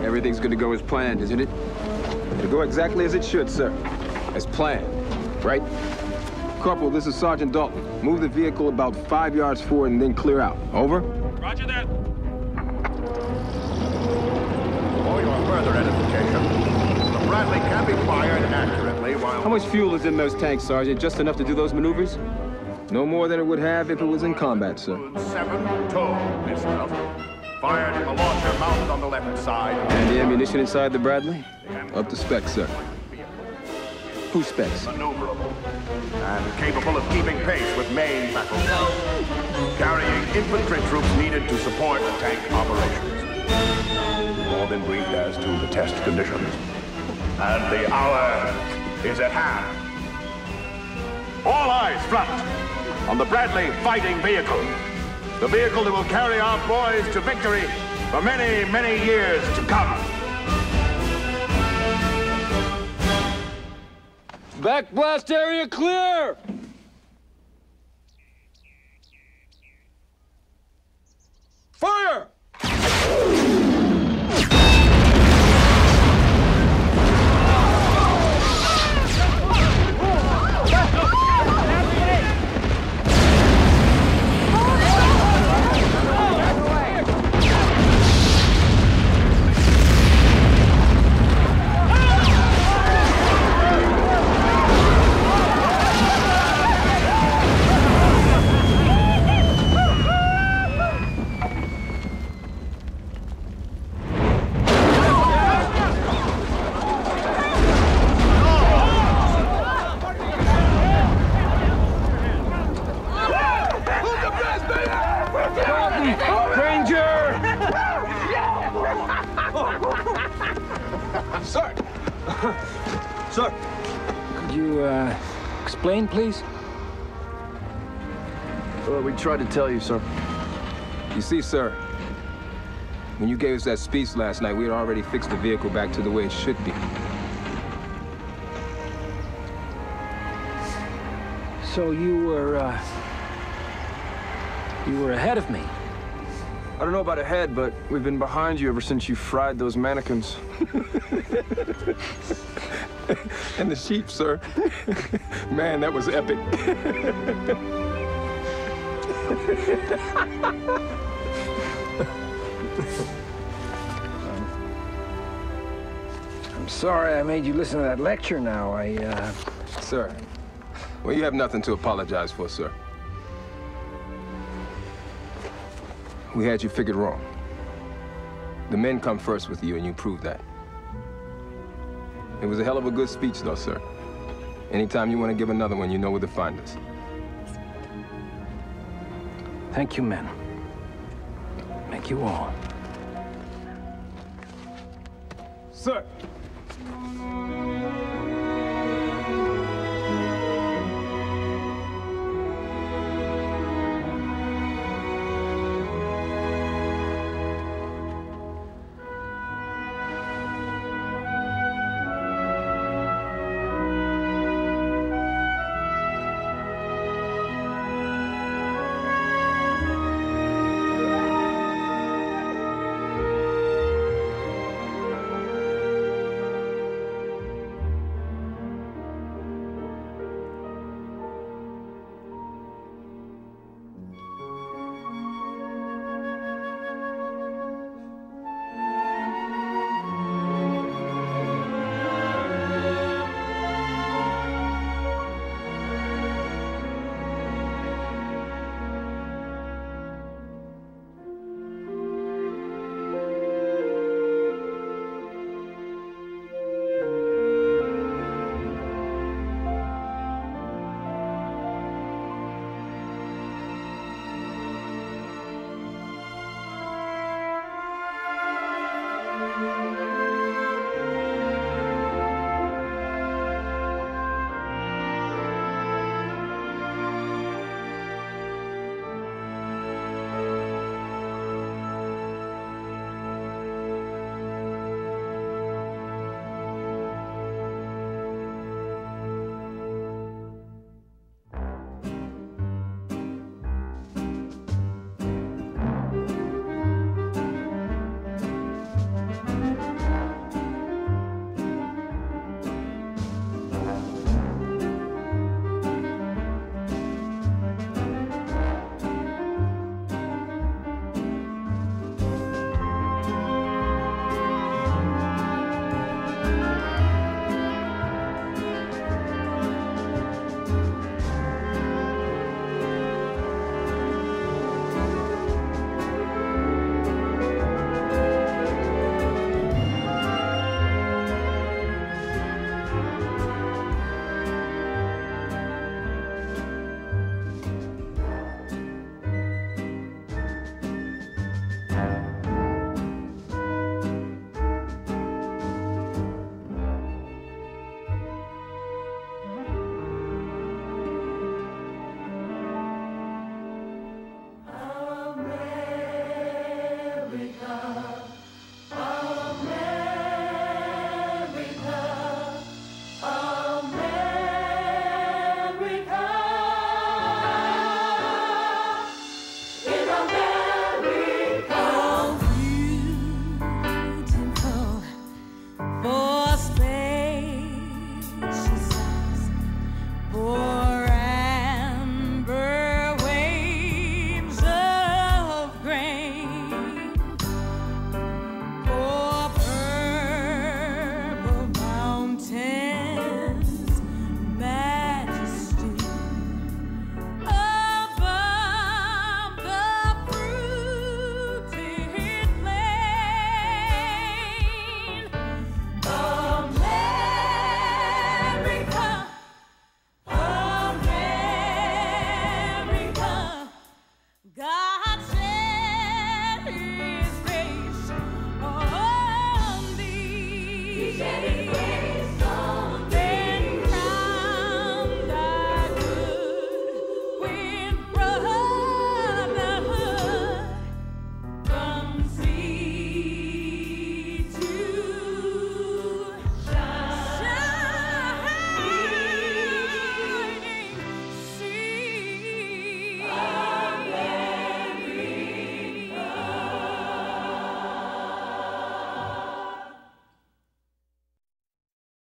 Everything's gonna go as planned, isn't it? It'll go exactly as it should, sir. As planned, right? Corporal, this is Sergeant Dalton. Move the vehicle about 5 yards forward and then clear out. Over? Roger that. For your further edification, the Bradley can be fired accurately while... How much fuel is in those tanks, Sergeant? Just enough to do those maneuvers? No more than it would have if it was in combat, sir. 7-2, Mr. Fired from the launcher mounted on the left side. And the ammunition inside the Bradley? Up to spec, sir. Who's specs? Maneuverable and capable of keeping pace with main battles. Carrying infantry troops needed to support tank operations. All been briefed as to the test conditions. And the hour is at hand. All eyes front on the Bradley fighting vehicle. The vehicle that will carry our boys to victory for many, many years to come. Back blast area clear! Fire! Sir! Sir! Could you, explain, please? We tried to tell you, sir. You see, sir, when you gave us that speech last night, we had already fixed the vehicle back to the way it should be. So you were ahead of me. I don't know about ahead, but we've been behind you ever since you fried those mannequins. And the sheep, sir. Man, that was epic. I'm sorry I made you listen to that lecture now. Sir, well, you have nothing to apologize for, sir. We had you figured wrong. The men come first with you, and you proved that. It was a hell of a good speech, though, sir. Anytime you want to give another one, you know where to find us. Thank you, men. Thank you all. Sir!